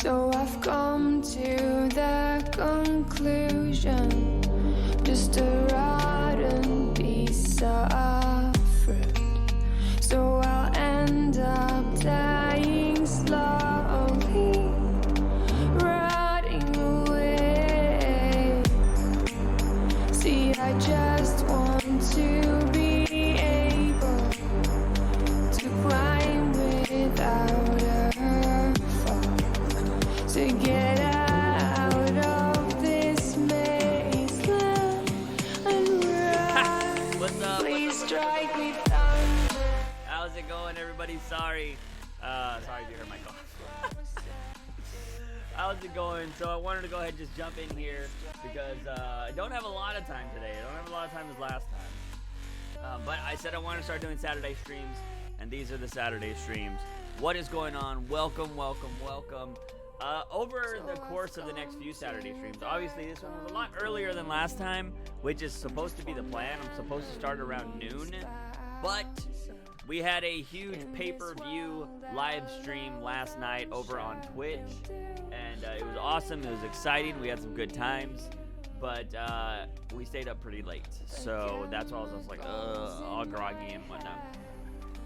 So I've come to the conclusion, just a rotten piece of fruit. So I'll end up dying slowly, rotting away. See, I just want to be able to climb without a fall, to get out of this maze and run. What's up? Please strike me thunder. How's it going, everybody? Sorry if you heard my cough. How's it going? So I wanted to go ahead and just jump in here because I don't have a lot of time today. I don't have a lot of time as last time. But I said I want to start doing Saturday streams, and these are the Saturday streams. What is going on? Welcome. Over the course of the next few Saturday streams, obviously this one was a lot earlier than last time, which is supposed to be the plan. I'm supposed to start around noon, but we had a huge pay-per-view live stream last night over on Twitch, and it was awesome. It was exciting. We had some good times, but we stayed up pretty late, so that's why I was just like, all groggy and whatnot.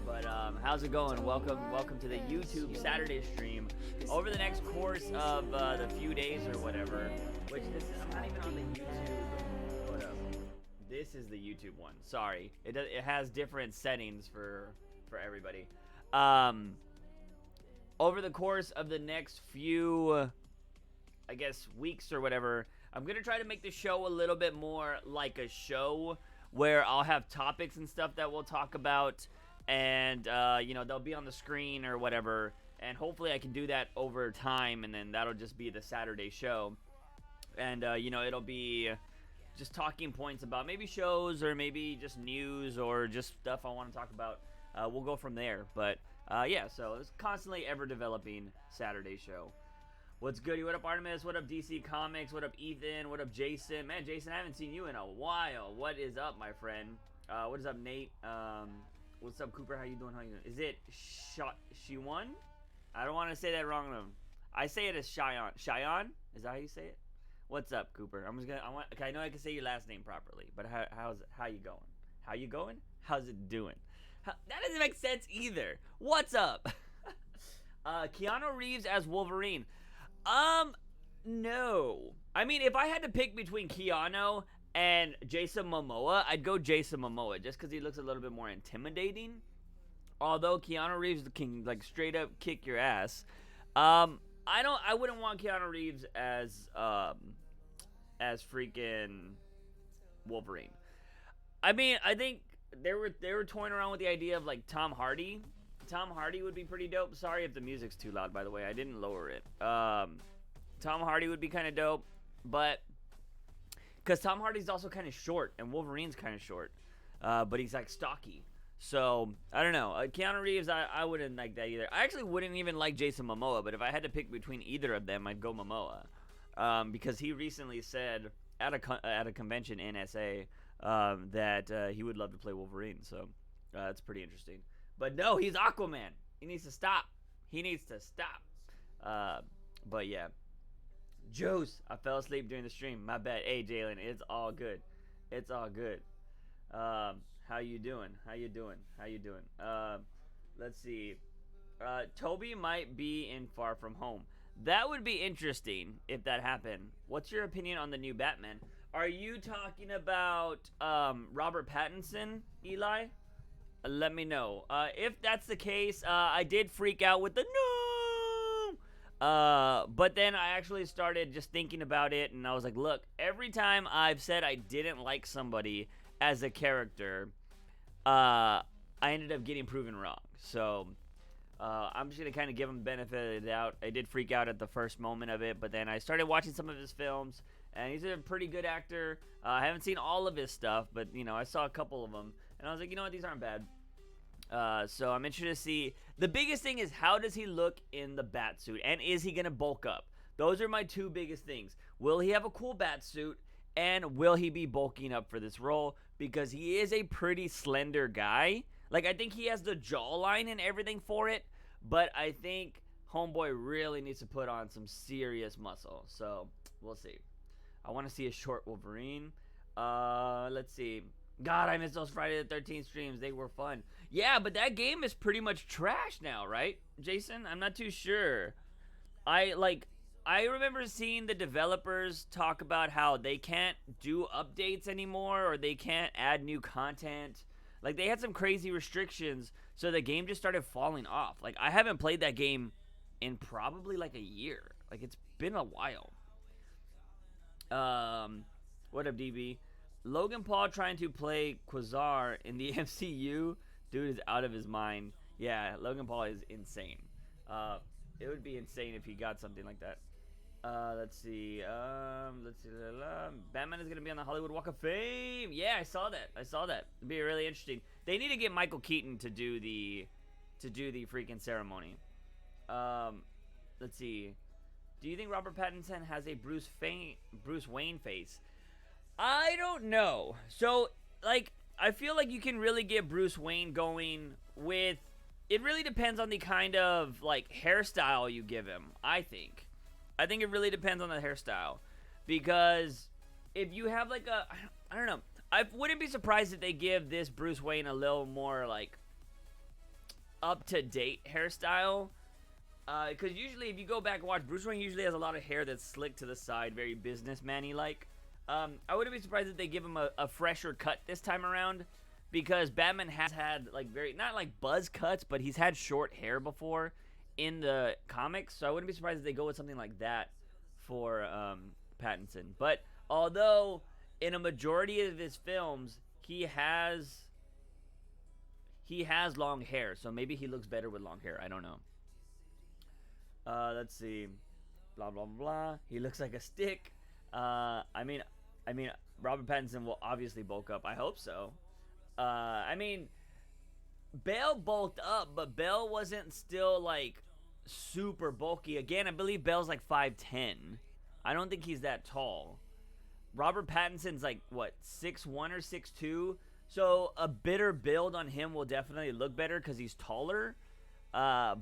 But how's it going? Welcome to the YouTube Saturday stream. Over the next course of the few days or whatever, which I'm not even on the YouTube. Hold up. This is the YouTube one. Sorry, it has different settings for everybody. Over the course of the next few, I guess, weeks or whatever, I'm gonna try to make the show a little bit more like a show where I'll have topics and stuff that we'll talk about, and they'll be on the screen or whatever, and hopefully I can do that over time, and then that'll just be the Saturday show, and it'll be just talking points about maybe shows or maybe just news or just stuff I want to talk about. We'll go from there, but so it's constantly ever developing Saturday show. What's good? What up, Artemis? What up, DC Comics? What up, Ethan? What up, Jason? Man, Jason, I haven't seen you in a while. What is up, my friend? What is up, Nate? What's up, Cooper? How you doing? Is it Shiwan? I don't want to say that wrong. I say it as Cheyenne. Cheyenne? Is that how you say it? What's up, Cooper? I know I can say your last name properly, but how you going? How you going? How's it doing? That doesn't make sense either. What's up? Keanu Reeves as Wolverine. No. I mean, if I had to pick between Keanu and Jason Momoa, I'd go Jason Momoa just because he looks a little bit more intimidating. Although Keanu Reeves can like straight up kick your ass. I wouldn't want Keanu Reeves as freaking Wolverine. I mean, I think they were toying around with the idea of like Tom Hardy. Tom Hardy would be pretty dope. Sorry if the music's too loud, by the way. I didn't lower it. Tom Hardy would be kind of dope, but because Tom Hardy's also kind of short, and Wolverine's kind of short, but he's like stocky. So I don't know. Keanu Reeves, I wouldn't like that either. I actually wouldn't even like Jason Momoa, but if I had to pick between either of them, I'd go Momoa, because he recently said at a convention in SA that he would love to play Wolverine. So that's pretty interesting. But no, he's Aquaman. He needs to stop. But yeah. Juice, I fell asleep during the stream. My bad. Hey, Jalen, it's all good. How you doing? Let's see. Toby might be in Far From Home. That would be interesting if that happened. What's your opinion on the new Batman? Are you talking about Robert Pattinson, Eli? Let me know. If that's the case, I did freak out with the no. But then I actually started just thinking about it, and I was like, look, every time I've said I didn't like somebody as a character, I ended up getting proven wrong. So I'm just going to kind of give him the benefit of the doubt. I did freak out at the first moment of it, but then I started watching some of his films, and he's a pretty good actor. I haven't seen all of his stuff, but, I saw a couple of them, and I was like, you know what, these aren't bad. So I'm interested to see. The biggest thing is, how does he look in the bat suit, and is he going to bulk up? Those are my two biggest things. Will he have a cool bat suit, and will he be bulking up for this role? Because he is a pretty slender guy. Like, I think he has the jawline and everything for it, but I think homeboy really needs to put on some serious muscle. So we'll see. I want to see a short Wolverine. Let's see. God, I missed those Friday the 13th streams. They were fun. Yeah, but that game is pretty much trash now, right, Jason? I'm not too sure. I remember seeing the developers talk about how they can't do updates anymore, or they can't add new content. Like, they had some crazy restrictions, so the game just started falling off. Like, I haven't played that game in probably like a year. Like, it's been a while. What up, DB? Logan Paul trying to play Quasar in the MCU? Dude is out of his mind. Yeah, Logan Paul is insane. It would be insane if he got something like that. Let's see. Batman is gonna be on the Hollywood Walk of Fame. Yeah, I saw that. It'd be really interesting. They need to get Michael Keaton to do the freaking ceremony. Let's see. Do you think Robert Pattinson has a Bruce Wayne face? I don't know. So, like, I feel like you can really get Bruce Wayne going with. It really depends on the kind of, like, hairstyle you give him, I think. I think it really depends on the hairstyle. Because if you have, like, I don't know. I wouldn't be surprised if they give this Bruce Wayne a little more, like, up-to-date hairstyle. Because usually, if you go back and watch, Bruce Wayne usually has a lot of hair that's slicked to the side, very businessman-y-like. I wouldn't be surprised if they give him a fresher cut this time around. Because Batman has had, like, not like buzz cuts, but he's had short hair before in the comics. So I wouldn't be surprised if they go with something like that for Pattinson. But although in a majority of his films, he has long hair. So maybe he looks better with long hair. I don't know. Let's see. Blah, blah, blah. He looks like a stick. I mean, Robert Pattinson will obviously bulk up. I hope so. I mean, Bale bulked up, but Bale wasn't still, like, super bulky. Again, I believe Bale's, like, 5'10". I don't think he's that tall. Robert Pattinson's, like, what, 6'1 or 6'2"? So, a bitter build on him will definitely look better because he's taller. Or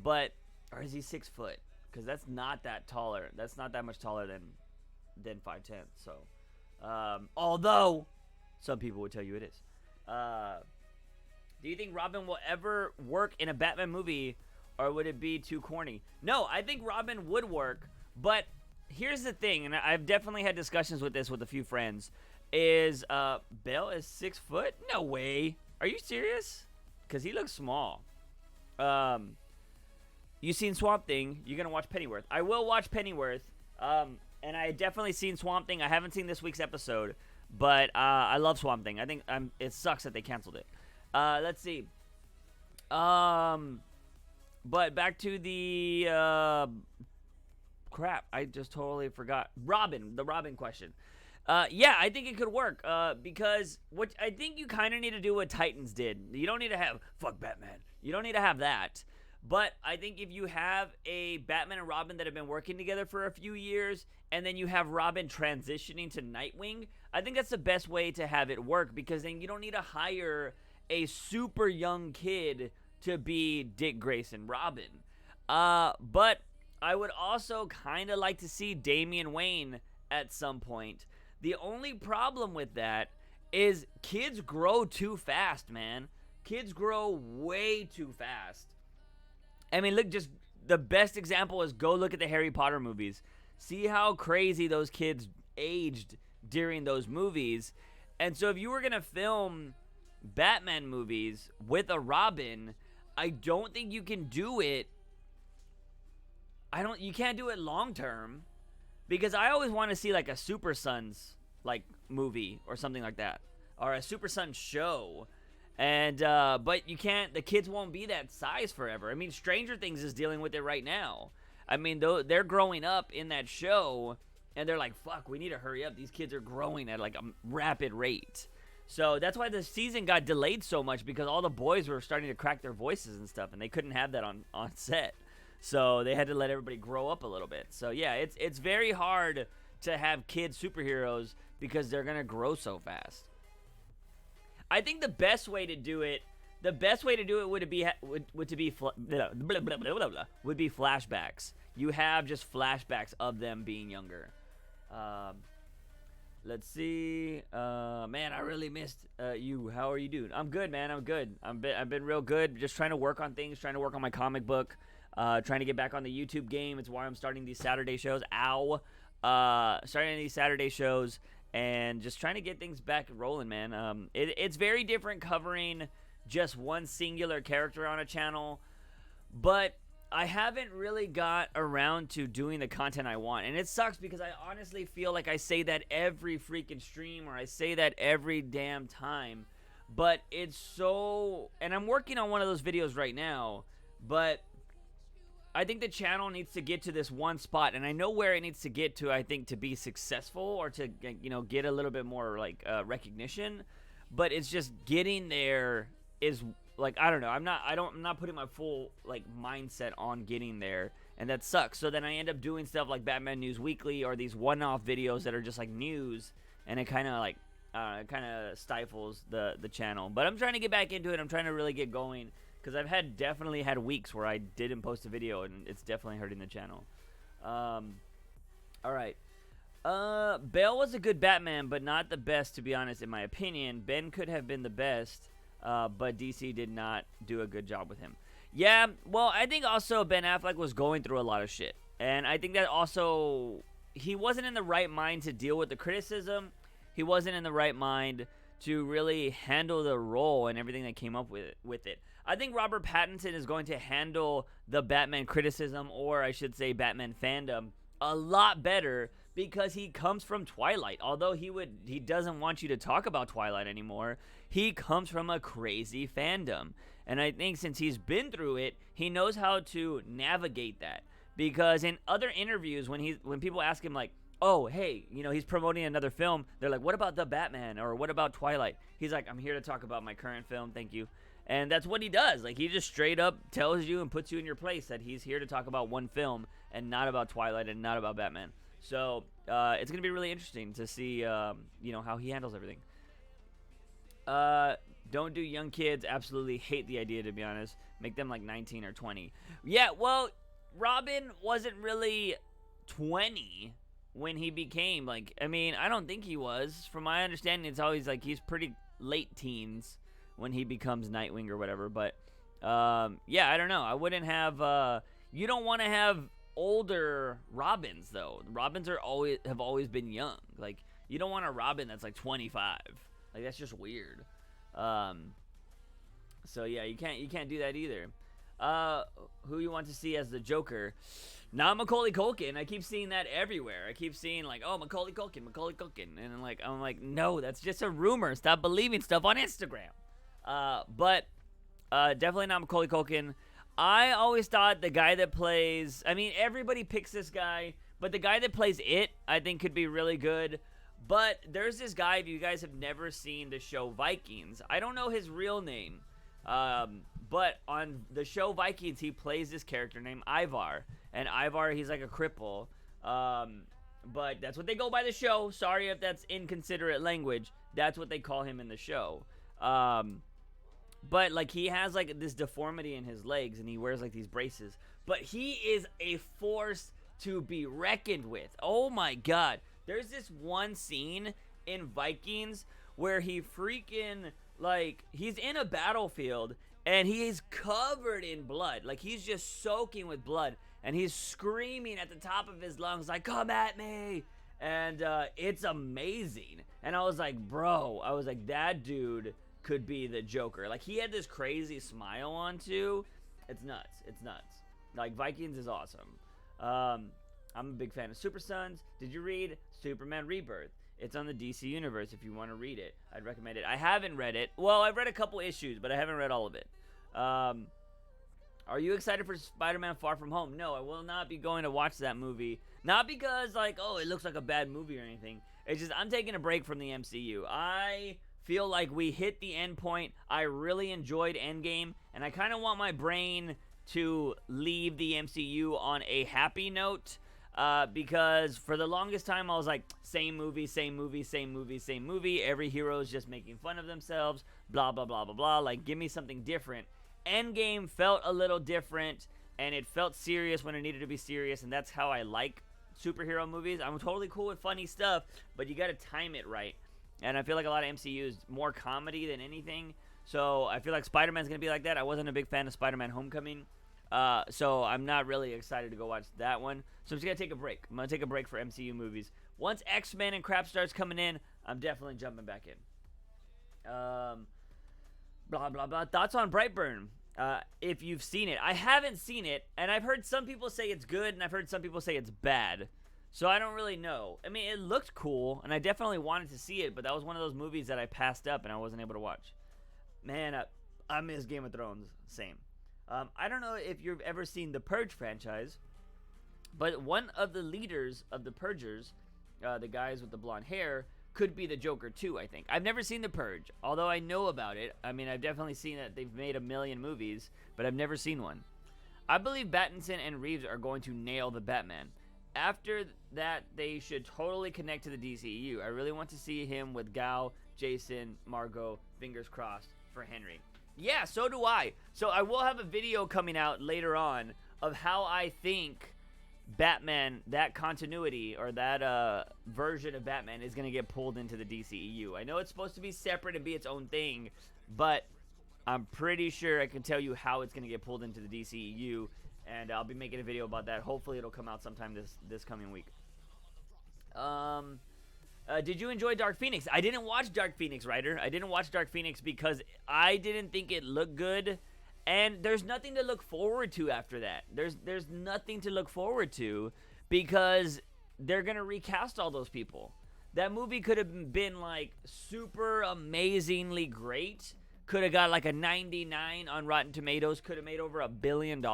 is he 6 foot? Because that's not that taller. That's not that much taller than 5'10". So, although some people would tell you it is. Do you think Robin will ever work in a Batman movie, or would it be too corny? No, I think Robin would work, but here's the thing, and I've definitely had discussions with this with a few friends, is Bale is 6 foot? No way. Are you serious? Because he looks small. You seen Swamp Thing, you're going to watch Pennyworth. I will watch Pennyworth, and I definitely seen Swamp Thing. I haven't seen this week's episode. But I love Swamp Thing. I think it sucks that they canceled it. Let's see. But back to the crap. I just totally forgot. The Robin question. Yeah, I think it could work. Because what I think you kind of need to do what Titans did. You don't need to have fuck Batman. You don't need to have that. But I think if you have a Batman and Robin that have been working together for a few years, and then you have Robin transitioning to Nightwing, I think that's the best way to have it work, because then you don't need to hire a super young kid to be Dick Grayson Robin. But I would also kind of like to see Damian Wayne at some point. The only problem with that is kids grow too fast, man. Kids grow way too fast. I mean, look, just the best example is go look at the Harry Potter movies. See how crazy those kids aged during those movies. And so if you were going to film Batman movies with a Robin, I don't think you can do it. You can't do it long term, because I always want to see like a Super Sons like movie or something like that, or a Super Sons show. And but you can't. The kids won't be that size forever. I mean, Stranger Things is dealing with it right now. I mean, they're growing up in that show, and they're like, "Fuck, we need to hurry up. These kids are growing at like a rapid rate." So that's why the season got delayed so much, because all the boys were starting to crack their voices and stuff, and they couldn't have that on set. So they had to let everybody grow up a little bit. So yeah, it's very hard to have kids superheroes because they're gonna grow so fast. I think the best way to do it the best way to do it would be flashbacks. You have just flashbacks of them being younger. Let's see. Man, I really missed you. How are you doing? I'm good, man. I'm good. I've been real good. Just trying to work on things. Trying to work on my comic book. Trying to get back on the YouTube game. It's why I'm starting these Saturday shows. Starting these Saturday shows and just trying to get things back rolling, man. It's very different covering just one singular character on a channel, but I haven't really got around to doing the content I want, and it sucks because I honestly feel like I say that every freaking stream, or I say that every damn time, but it's so, and I'm working on one of those videos right now, but I think the channel needs to get to this one spot, and I know where it needs to get to, I think, to be successful, or to, you know, get a little bit more, like, recognition, but it's just getting there is, like, I don't know, I'm not putting my full, like, mindset on getting there, and that sucks. So then I end up doing stuff like Batman News Weekly, or these one-off videos that are just, like, news, and it kind of, like, it kind of stifles the channel, but I'm trying to get back into it. I'm trying to really get going, because I've definitely had weeks where I didn't post a video, and it's definitely hurting the channel. Alright. Bale was a good Batman, but not the best, to be honest, in my opinion. Ben could have been the best, but DC did not do a good job with him. Yeah, well, I think also Ben Affleck was going through a lot of shit. And I think that also, he wasn't in the right mind to deal with the criticism. He wasn't in the right mind to really handle the role and everything that came up with it. I think Robert Pattinson is going to handle the Batman criticism, or I should say Batman fandom, a lot better, because he comes from Twilight. Although he doesn't want you to talk about Twilight anymore, he comes from a crazy fandom. And I think since he's been through it, he knows how to navigate that. Because in other interviews, when people ask him, like, oh, hey, you know, he's promoting another film, they're like, what about the Batman, or what about Twilight? He's like, I'm here to talk about my current film, thank you. And that's what he does. Like, he just straight up tells you and puts you in your place that he's here to talk about one film and not about Twilight and not about Batman. So it's going to be really interesting to see, you know, how he handles everything. Don't do young kids. Absolutely hate the idea, to be honest. Make them like 19 or 20. Yeah, well, Robin wasn't really 20 when he became, like, I mean, I don't think he was. From my understanding, it's always like he's pretty late teens when he becomes Nightwing or whatever. But yeah, I don't know. I wouldn't have you don't want to have older Robins, though. Robins have always been young. Like, you don't want a Robin that's like 25. Like, that's just weird. So yeah, you can't do that either. Who you want to see as the Joker? Not Macaulay Culkin. I keep seeing that everywhere. I keep seeing, like, oh, Macaulay Culkin. And I'm like, no, that's just a rumor. Stop believing stuff on Instagram. But definitely not Macaulay Culkin. I always thought the guy that plays, I mean, everybody picks this guy, but the guy that plays It, I think, could be really good. But there's this guy, if you guys have never seen the show Vikings, I don't know his real name, but on the show Vikings, he plays this character named Ivar. And Ivar, he's like a cripple. But that's what they go by the show. Sorry if that's inconsiderate language. That's what they call him in the show. But, like, he has, like, this deformity in his legs, and he wears, like, these braces. But he is a force to be reckoned with. Oh, my God. There's this one scene in Vikings where he freaking, like, he's in a battlefield, and he is covered in blood. Like, he's just soaking with blood, and he's screaming at the top of his lungs, like, come at me. And it's amazing. And I was like, bro, that dude could be the Joker. Like, he had this crazy smile on, too. It's nuts. Like, Vikings is awesome. I'm a big fan of Super Sons. Did you read Superman Rebirth? It's on the DC Universe if you want to read it. I'd recommend it. I haven't read it. Well, I've read a couple issues, but I haven't read all of it. Are you excited for Spider-Man Far From Home? No, I will not be going to watch that movie. Not because, like, oh, it looks like a bad movie or anything. It's just I'm taking a break from the MCU. I feel like we hit the end point. I really enjoyed Endgame, and I kind of want my brain to leave the MCU on a happy note. Because for the longest time I was like, same movie, same movie, same movie, same movie. Every hero is just making fun of themselves, blah, blah, blah, blah, blah. Like, give me something different. Endgame felt a little different, and it felt serious when it needed to be serious, and that's how I like superhero movies. I'm totally cool with funny stuff, but you gotta time it right. And I feel like a lot of MCU is more comedy than anything. So I feel like Spider-Man's gonna be like that. I wasn't a big fan of Spider-Man Homecoming. So I'm not really excited to go watch that one. So I'm just going to take a break. I'm going to take a break for MCU movies. Once X-Men and crap starts coming in, I'm definitely jumping back in. Blah, blah, blah. Thoughts on Brightburn? If you've seen it. I haven't seen it, and I've heard some people say it's good, and I've heard some people say it's bad. So I don't really know. I mean, it looked cool, and I definitely wanted to see it, but that was one of those movies that I passed up and I wasn't able to watch. Man, I miss Game of Thrones. Same. I don't know if you've ever seen the Purge franchise, but one of the leaders of the Purgers, the guys with the blonde hair, could be the Joker too, I think. I've never seen the Purge, although I know about it. I mean, I've definitely seen that they've made a million movies, but I've never seen one. I believe Pattinson and Reeves are going to nail the Batman. After that, they should totally connect to the DCEU. I really want to see him with Gal, Jason, Margot, fingers crossed for Henry. Yeah, so do I. So I will have a video coming out later on of how I think Batman, that continuity, or that version of Batman is going to get pulled into the DCEU. I know it's supposed to be separate and be its own thing, but I'm pretty sure I can tell you how it's going to get pulled into the DCEU, and I'll be making a video about that. Hopefully it'll come out sometime this coming week. Did you enjoy Dark Phoenix? I didn't watch Dark Phoenix, Ryder. I didn't watch Dark Phoenix because I didn't think it looked good. And there's nothing to look forward to after that. There's nothing to look forward to because they're going to recast all those people. That movie could have been like super amazingly great. Could have got like a 99 on Rotten Tomatoes. Could have made over $1 billion.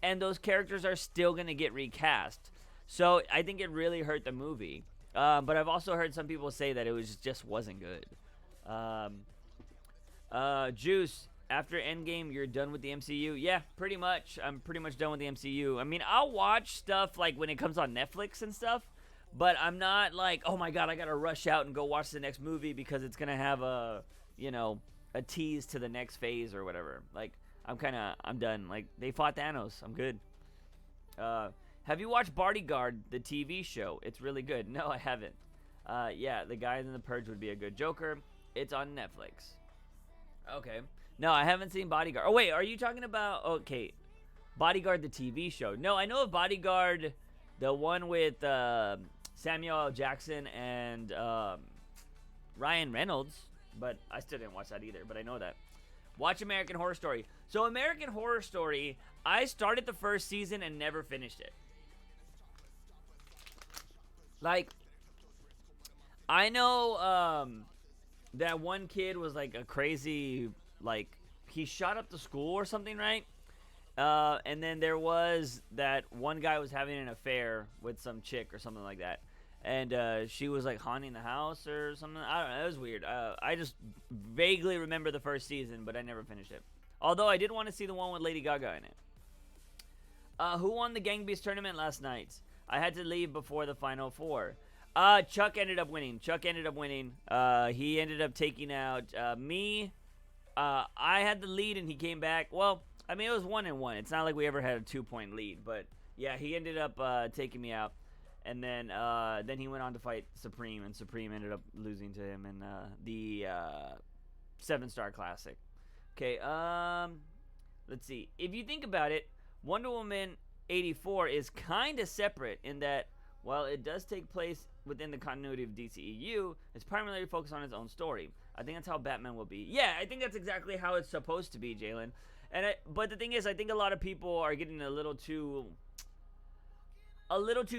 And those characters are still going to get recast. So I think it really hurt the movie. But I've also heard some people say that it just wasn't good. Juice, after Endgame, you're done with the MCU? Yeah, pretty much. I'm pretty much done with the MCU. I mean, I'll watch stuff like when it comes on Netflix and stuff, but I'm not like, oh my god, I gotta rush out and go watch the next movie because it's gonna have a tease to the next phase or whatever. Like, I'm done. Like, they fought Thanos. I'm good. Have you watched Bodyguard, the TV show? It's really good. No, I haven't. Yeah, the guy in The Purge would be a good Joker. It's on Netflix. Okay. No, I haven't seen Bodyguard. Oh, wait, are you talking about... Okay, Bodyguard, the TV show. No, I know of Bodyguard, the one with Samuel L. Jackson and Ryan Reynolds, but I still didn't watch that either, but I know that. Watch American Horror Story. So American Horror Story, I started the first season and never finished it. Like, I know that one kid was like a crazy, like, he shot up the school or something, right? And then there was that one guy was having an affair with some chick or something like that. And she was like haunting the house or something. I don't know. It was weird. I just vaguely remember the first season, but I never finished it. Although I did want to see the one with Lady Gaga in it. Who won the Gang Beasts tournament last night? I had to leave before the Final Four. Chuck ended up winning. He ended up taking out me. I had the lead and he came back. Well, I mean, it was 1-1. It's not like we ever had a 2-point lead. But yeah, he ended up taking me out. And then he went on to fight Supreme, and Supreme ended up losing to him in the 7-Star Classic. Okay, let's see. If you think about it, Wonder Woman 84 is kind of separate in that while it does take place within the continuity of DCEU, it's primarily focused on its own story. I think that's how Batman will be. Yeah, I think that's exactly how it's supposed to be, Jalen. But the thing is, I think a lot of people are getting a little too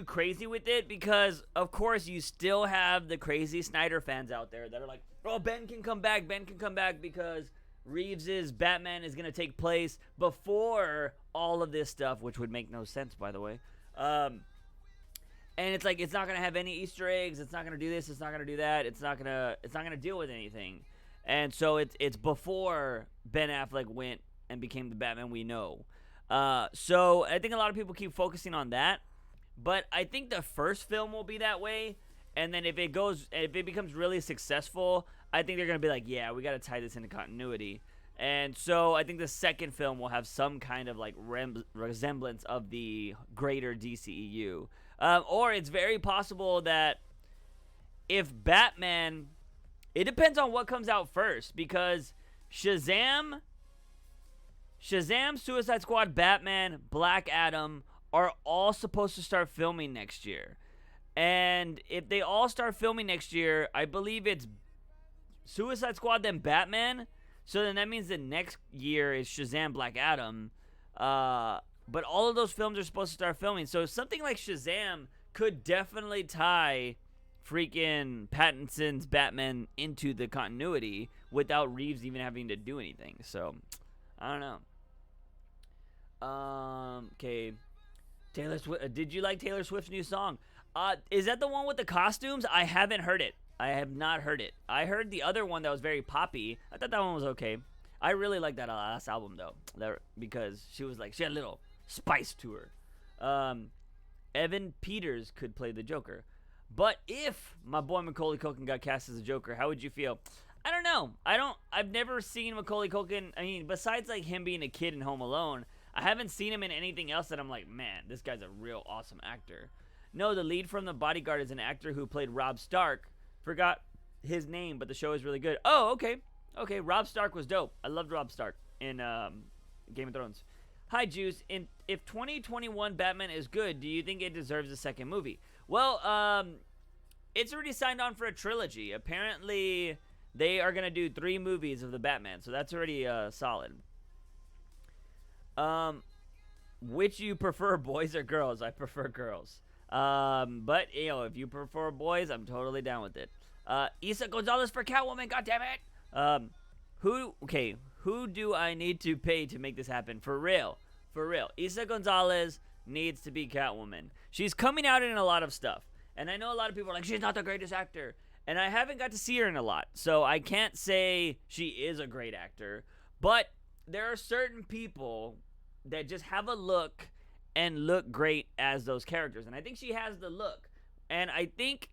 crazy with it because, of course, you still have the crazy Snyder fans out there that are like, oh, Ben can come back because Reeves' Batman is going to take place before all of this stuff, which would make no sense, by the way. And it's like, it's not going to have any Easter eggs. It's not going to do this. It's not going to do that. It's not going to deal with anything. And so it's before Ben Affleck went and became the Batman we know. So I think a lot of people keep focusing on that. But I think the first film will be that way, and then if it becomes really successful, I think they're gonna be like, yeah, we gotta tie this into continuity. And so I think the second film will have some kind of like resemblance of the greater DCEU. Or it's very possible that if Batman, it depends on what comes out first, because Shazam, Suicide Squad, Batman, Black Adam are all supposed to start filming next year. And if they all start filming next year, I believe it's Suicide Squad, then Batman. So then that means the next year is Shazam, Black Adam. But all of those films are supposed to start filming. So something like Shazam could definitely tie freaking Pattinson's Batman into the continuity without Reeves even having to do anything. So, I don't know. Okay. Taylor Swift. Did you like Taylor Swift's new song? Is that the one with the costumes? I haven't heard it. I have not heard it. I heard the other one that was very poppy. I thought that one was okay. I really liked that last album though, because she had a little spice to her. Evan Peters could play the Joker, but if my boy Macaulay Culkin got cast as a Joker, how would you feel? I don't know. I've never seen Macaulay Culkin. I mean, besides like him being a kid in Home Alone, I haven't seen him in anything else that I'm like, man, this guy's a real awesome actor. No, the lead from The Bodyguard is an actor who played Robb Stark. Forgot his name, but the show is really good. Oh, okay. Okay, Robb Stark was dope. I loved Robb Stark in Game of Thrones. Hi, Juice. If 2021 Batman is good, do you think it deserves a second movie? Well, it's already signed on for a trilogy. Apparently, they are going to do 3 movies of the Batman, so that's already solid. Which you prefer, boys or girls? I prefer girls. But, if you prefer boys, I'm totally down with it. Isa Gonzalez for Catwoman, goddammit! Who do I need to pay to make this happen? For real. Isa Gonzalez needs to be Catwoman. She's coming out in a lot of stuff. And I know a lot of people are like, she's not the greatest actor. And I haven't got to see her in a lot. So I can't say she is a great actor. But there are certain people that just have a look and look great as those characters. And I think she has the look. And I think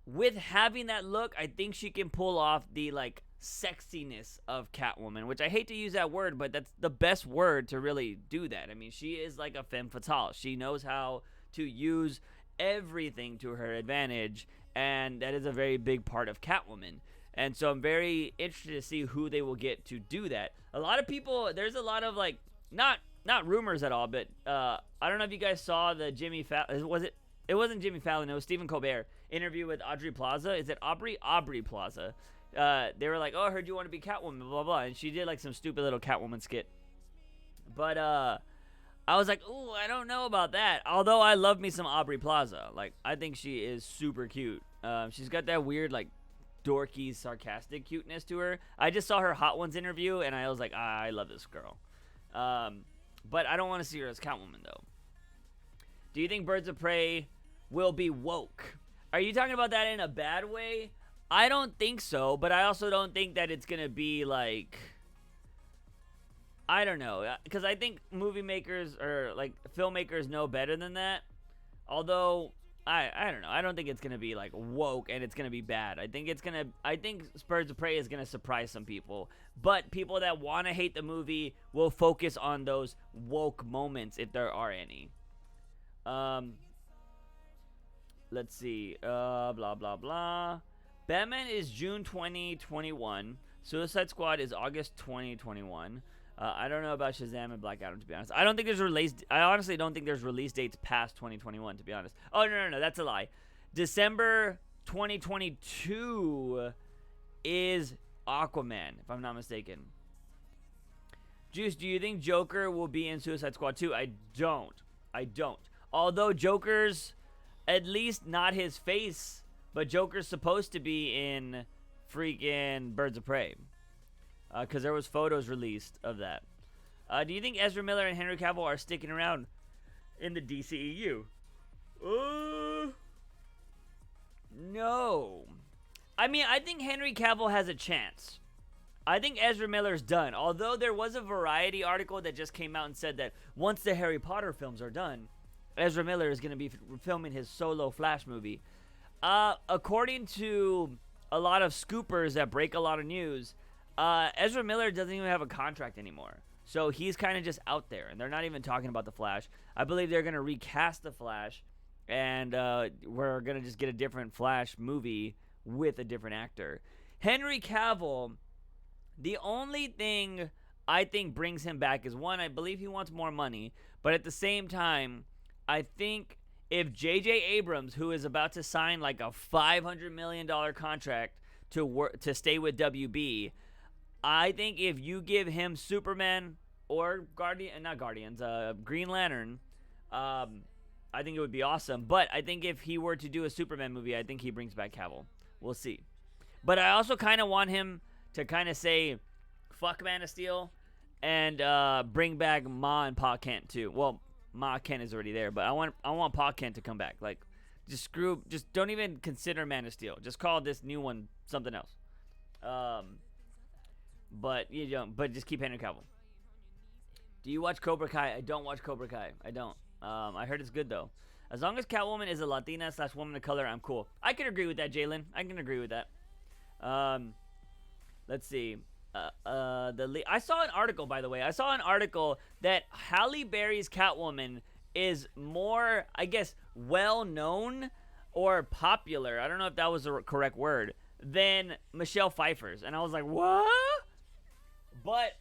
with having that look, I think she can pull off the, like, sexiness of Catwoman, which I hate to use that word, but that's the best word to really do that. I mean, she is like a femme fatale. She knows how to use everything to her advantage, and that is a very big part of Catwoman. And so I'm very interested to see who they will get to do that. A lot of people, there's a lot of, like, not rumors at all, but I don't know if you guys saw the Jimmy Fallon, it wasn't Jimmy Fallon, it was Stephen Colbert interview with Aubrey Plaza. Is it Aubrey Plaza? They were like, oh, I heard you want to be Catwoman, blah, blah, blah. And she did like some stupid little Catwoman skit. But I was like, ooh, I don't know about that. Although I love me some Aubrey Plaza. Like, I think she is super cute. She's got that weird, like, dorky, sarcastic cuteness to her. I just saw her Hot Ones interview, and I was like, I love this girl. But I don't want to see her as Catwoman, though. Do you think Birds of Prey will be woke? Are you talking about that in a bad way? I don't think so, but I also don't think that it's going to be like, I don't know, because I think movie makers or like filmmakers know better than that. Although I don't know. I don't think it's going to be like woke and it's going to be bad. I think Birds of Prey is going to surprise some people, but people that want to hate the movie will focus on those woke moments if there are any. Let's see. Blah, blah, blah. Batman is June 2021. Suicide Squad is August 2021. I don't know about Shazam and Black Adam, to be honest. I honestly don't think there's release dates past 2021, to be honest. Oh, no, that's a lie. December 2022 is Aquaman, if I'm not mistaken. Juice, do you think Joker will be in Suicide Squad 2? I don't. Although Joker's, at least not his face, but Joker's supposed to be in freaking Birds of Prey. Because there was photos released of that. Do you think Ezra Miller and Henry Cavill are sticking around in the DCEU? No. I mean, I think Henry Cavill has a chance. I think Ezra Miller's done. Although there was a Variety article that just came out and said that once the Harry Potter films are done, Ezra Miller is going to be filming his solo Flash movie. According to a lot of scoopers that break a lot of news, Ezra Miller doesn't even have a contract anymore. So he's kind of just out there, and they're not even talking about the Flash. I believe they're going to recast the Flash, and we're going to just get a different Flash movie with a different actor. Henry Cavill, the only thing I think brings him back is, one, I believe he wants more money, but at the same time, I think if J.J. Abrams, who is about to sign like a $500 million contract to stay with WB, I think if you give him Superman or Green Lantern, I think it would be awesome. But I think if he were to do a Superman movie, I think he brings back Cavill. We'll see. But I also kind of want him to kind of say, fuck Man of Steel, and bring back Ma and Pa Kent too. Well, Ma Kent is already there, but I want Pa Kent to come back. Like, just don't even consider Man of Steel. Just call this new one something else. But just keep Henry Cavill. Do you watch Cobra Kai? I don't watch Cobra Kai. I don't. I heard it's good though. As long as Catwoman is a Latina / woman of color, I'm cool. I can agree with that, Jalen. I can agree with that. Let's see. I saw an article, by the way. I saw an article that Halle Berry's Catwoman is more, I guess, well-known or popular, I don't know if that was the correct word, than Michelle Pfeiffer's. And I was like, what? But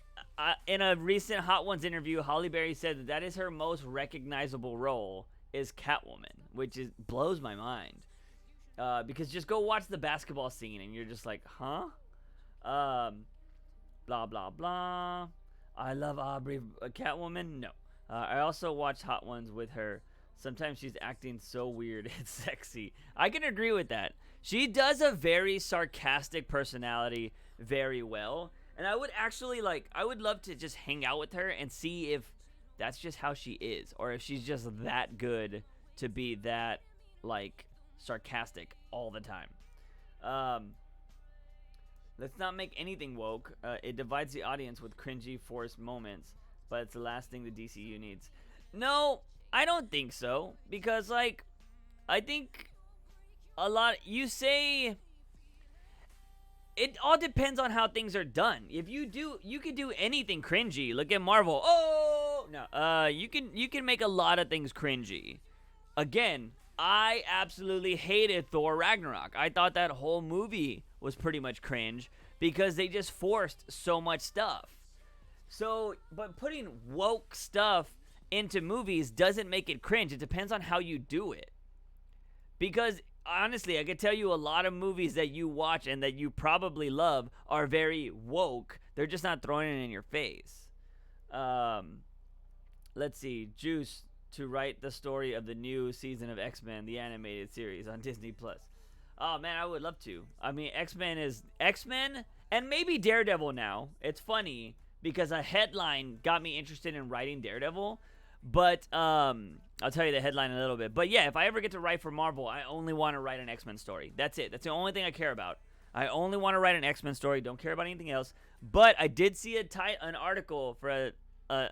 in a recent Hot Ones interview, Halle Berry said that is her most recognizable role is Catwoman, which blows my mind. Because just go watch the basketball scene and you're just like, huh? Blah, blah, blah. I love Aubrey Catwoman. No. I also watch Hot Ones with her. Sometimes she's acting so weird. It's sexy. I can agree with that. She does a very sarcastic personality very well. And I would actually I would love to just hang out with her and see if that's just how she is. Or if she's just that good to be that, sarcastic all the time. Let's not make anything woke. It divides the audience with cringy, forced moments, but it's the last thing the DCU needs. No, I don't think so. Because, I think you say, it all depends on how things are done. If you can do anything cringy. Look at Marvel. Oh, no. You can make a lot of things cringy. Again, I absolutely hated Thor Ragnarok. I thought that whole movie was pretty much cringe because they just forced so much stuff. So, but putting woke stuff into movies doesn't make it cringe. It depends on how you do it. Because, honestly, I could tell you a lot of movies that you watch and that you probably love are very woke. They're just not throwing it in your face. Let's see. Juice to write the story of the new season of X-Men, the animated series on Disney+. Oh, man, I would love to. I mean, X-Men and maybe Daredevil now. It's funny because a headline got me interested in writing Daredevil. But I'll tell you the headline in a little bit. But, yeah, if I ever get to write for Marvel, I only want to write an X-Men story. That's it. That's the only thing I care about. I only want to write an X-Men story. Don't care about anything else. But I did see an article for a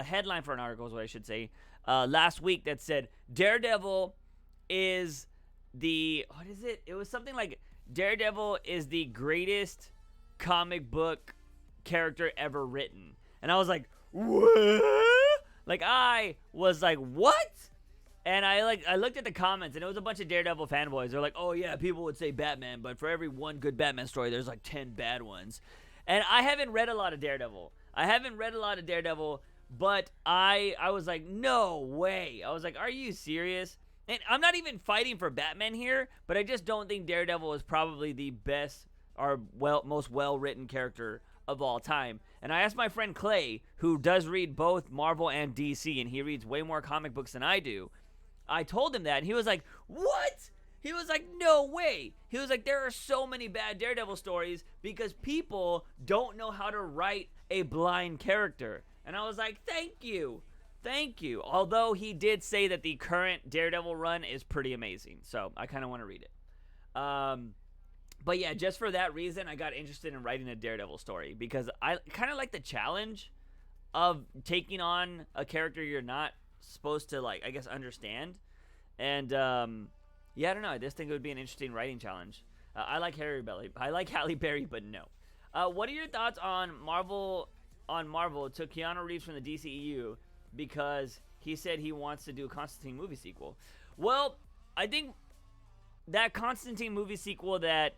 headline for an article is what I should say, last week that said Daredevil is what is it? It was something like Daredevil is the greatest comic book character ever written. And I was like, what? I was like, what? And I looked at the comments, and it was a bunch of Daredevil fanboys. They're like, oh, yeah, people would say Batman, but for every one good Batman story, there's 10 bad ones. And I haven't read a lot of Daredevil. But I was like, no way. I was like, are you serious? And I'm not even fighting for Batman here, but I just don't think Daredevil is probably the best or most well-written character of all time. And I asked my friend Clay, who does read both Marvel and DC, and he reads way more comic books than I do. I told him that, and he was like, what? He was like, no way. He was like, there are so many bad Daredevil stories because people don't know how to write a blind character. And I was like, thank you. Although he did say that the current Daredevil run is pretty amazing. So I kind of want to read it. But yeah, just for that reason, I got interested in writing a Daredevil story because I kind of like the challenge of taking on a character you're not supposed to, like, I guess, understand. And yeah, I don't know. I just think it would be an interesting writing challenge. I like Halle Berry, but no. What are your thoughts on Marvel? Took Keanu Reeves from the DCEU because he said he wants to do a Constantine movie sequel. Well, I think that Constantine movie sequel that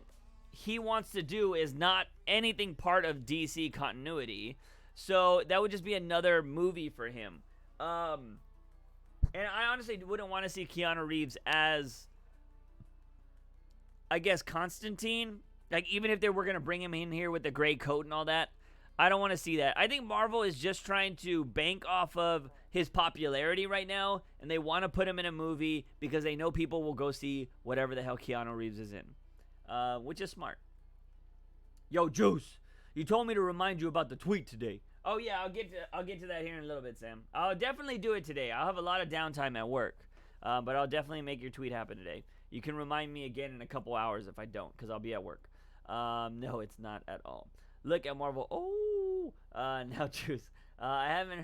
he wants to do is not anything part of DC continuity. So that would just be another movie for him. And I honestly wouldn't want to see Keanu Reeves as, I guess, Constantine. Like, even if they were going to bring him in here with the gray coat and all that, I don't want to see that. I think Marvel is just trying to bank off of his popularity right now, and they want to put him in a movie because they know people will go see whatever the hell Keanu Reeves is in, which is smart. Yo, Juice, you told me to remind you about the tweet today. Oh yeah, I'll get to that here in a little bit, Sam. I'll definitely do it today. I'll have a lot of downtime at work, but I'll definitely make your tweet happen today. You can remind me again in a couple hours if I don't, because I'll be at work. No, it's not at all. Look at Marvel. Oh, now Juice. I haven't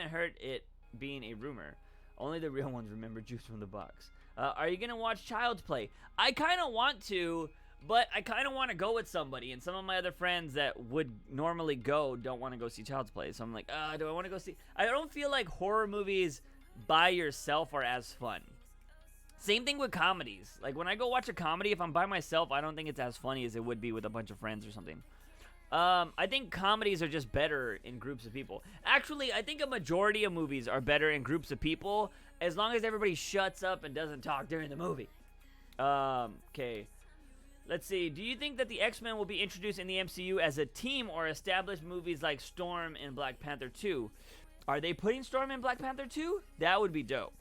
heard it being a rumor. Only the real ones remember Juice from the Box. Are you gonna watch Child's Play? I kind of want to, but I kind of want to go with somebody. And some of my other friends that would normally go don't want to go see Child's Play. So I'm like, do I want to go see? I don't feel like horror movies by yourself are as fun. Same thing with comedies. Like, when I go watch a comedy, if I'm by myself, I don't think it's as funny as it would be with a bunch of friends or something. I think comedies are just better in groups of people. Actually, I think a majority of movies are better in groups of people as long as everybody shuts up and doesn't talk during the movie. Okay. Let's see. Do you think that the X-Men will be introduced in the MCU as a team or established movies like Storm and Black Panther 2? Are they putting Storm in Black Panther 2? That would be dope.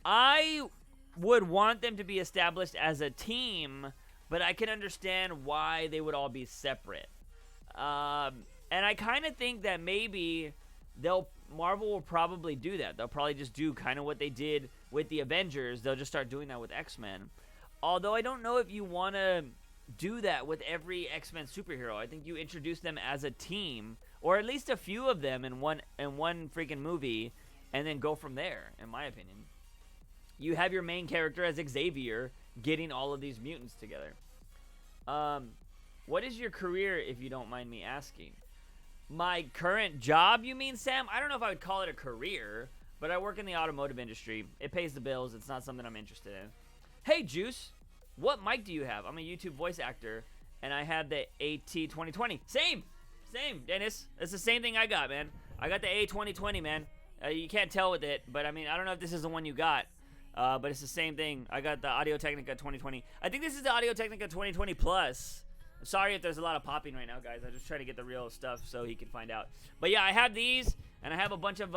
I would want them to be established as a team, but I can understand why they would all be separate. And I kind of think that maybe Marvel will probably do that. They'll probably just do kind of what they did with the Avengers. They'll just start doing that with X-Men. Although I don't know if you want to do that with every X-Men superhero. I think you introduce them as a team, or at least a few of them in one freaking movie, and then go from there, in my opinion. You have your main character as Xavier getting all of these mutants together. What is your career, if you don't mind me asking? My current job, you mean, Sam? I don't know if I would call it a career, but I work in the automotive industry. It pays the bills. It's not something I'm interested in. Hey, Juice, what mic do you have? I'm a YouTube voice actor, and I have the AT2020. Same, Dennis. It's the same thing I got, man. I got the A2020, man. You can't tell with it, but I mean, I don't know if this is the one you got. But it's the same thing. I got the Audio-Technica 2020. I think this is the Audio-Technica 2020 Plus. I'm sorry if there's a lot of popping right now, guys. I'm just trying to get the real stuff so he can find out. But yeah, I have these, and I have a bunch of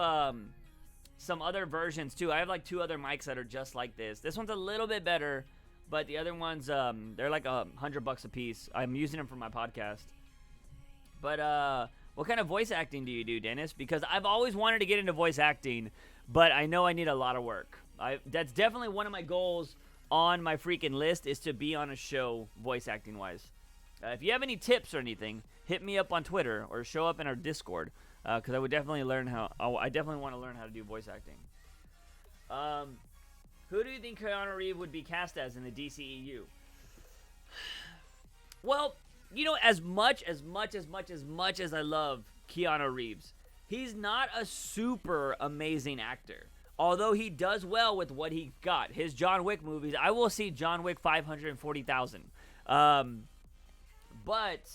some other versions too. I have like 2 other mics that are just like this. This one's a little bit better, but the other ones, they're like $100 a piece. I'm using them for my podcast. But what kind of voice acting do you do, Dennis? Because I've always wanted to get into voice acting, but I know I need a lot of work. That's definitely one of my goals on my freaking list, is to be on a show voice acting wise. If you have any tips or anything, hit me up on Twitter or show up in our Discord, because I would definitely I definitely want to learn how to do voice acting. Who do you think Keanu Reeves would be cast as in the DCEU? Well, you know, as much as I love Keanu Reeves, he's not a super amazing actor. Although he does well with what he got. His John Wick movies, I will see John Wick 540,000. But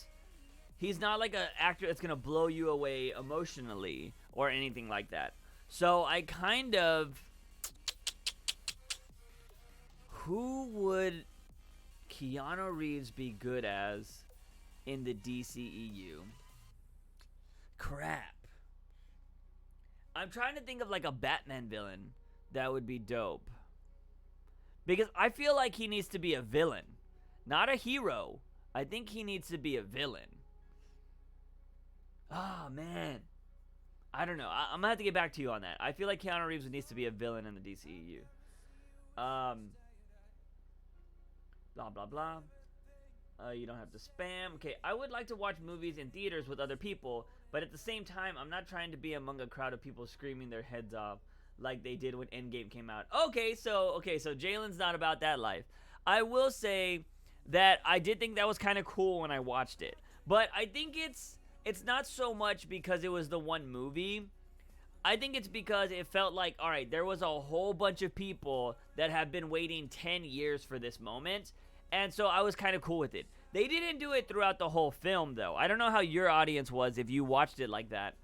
he's not like an actor that's going to blow you away emotionally or anything like that. So I kind of... Who would Keanu Reeves be good as in the DCEU? Crap. I'm trying to think of like a Batman villain that would be dope. Because I feel like he needs to be a villain, not a hero. I think he needs to be a villain. Oh, man. I don't know. I'm going to have to get back to you on that. I feel like Keanu Reeves needs to be a villain in the DCEU. Blah, blah, blah. You don't have to spam. Okay, I would like to watch movies in theaters with other people, But at the same time, I'm not trying to be among a crowd of people screaming their heads off like they did when Endgame came out. Okay, so Jalen's not about that life. I will say that I did think that was kind of cool when I watched it. But I think it's not so much because it was the one movie. I think it's because it felt like, all right, there was a whole bunch of people that have been waiting 10 years for this moment. And so I was kind of cool with it. They didn't do it throughout the whole film, though. I don't know how your audience was if you watched it like that.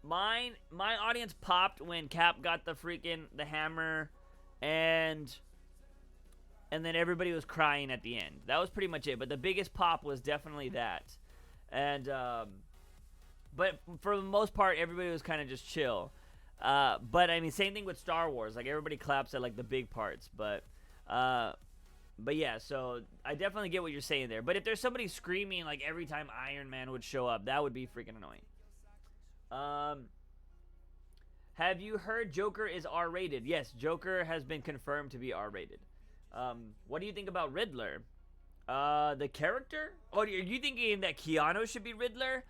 My audience popped when Cap got the hammer, and then everybody was crying at the end. That was pretty much it. But the biggest pop was definitely that. And but for the most part, everybody was kind of just chill. But I mean, same thing with Star Wars. Like, everybody claps at like the big parts. But yeah, so I definitely get what you're saying there. But if there's somebody screaming like every time Iron Man would show up, that would be freaking annoying. Have you heard Joker is R-rated? Yes, Joker has been confirmed to be R-rated. What do you think about Riddler? The character? Oh, are you thinking that Keanu should be Riddler?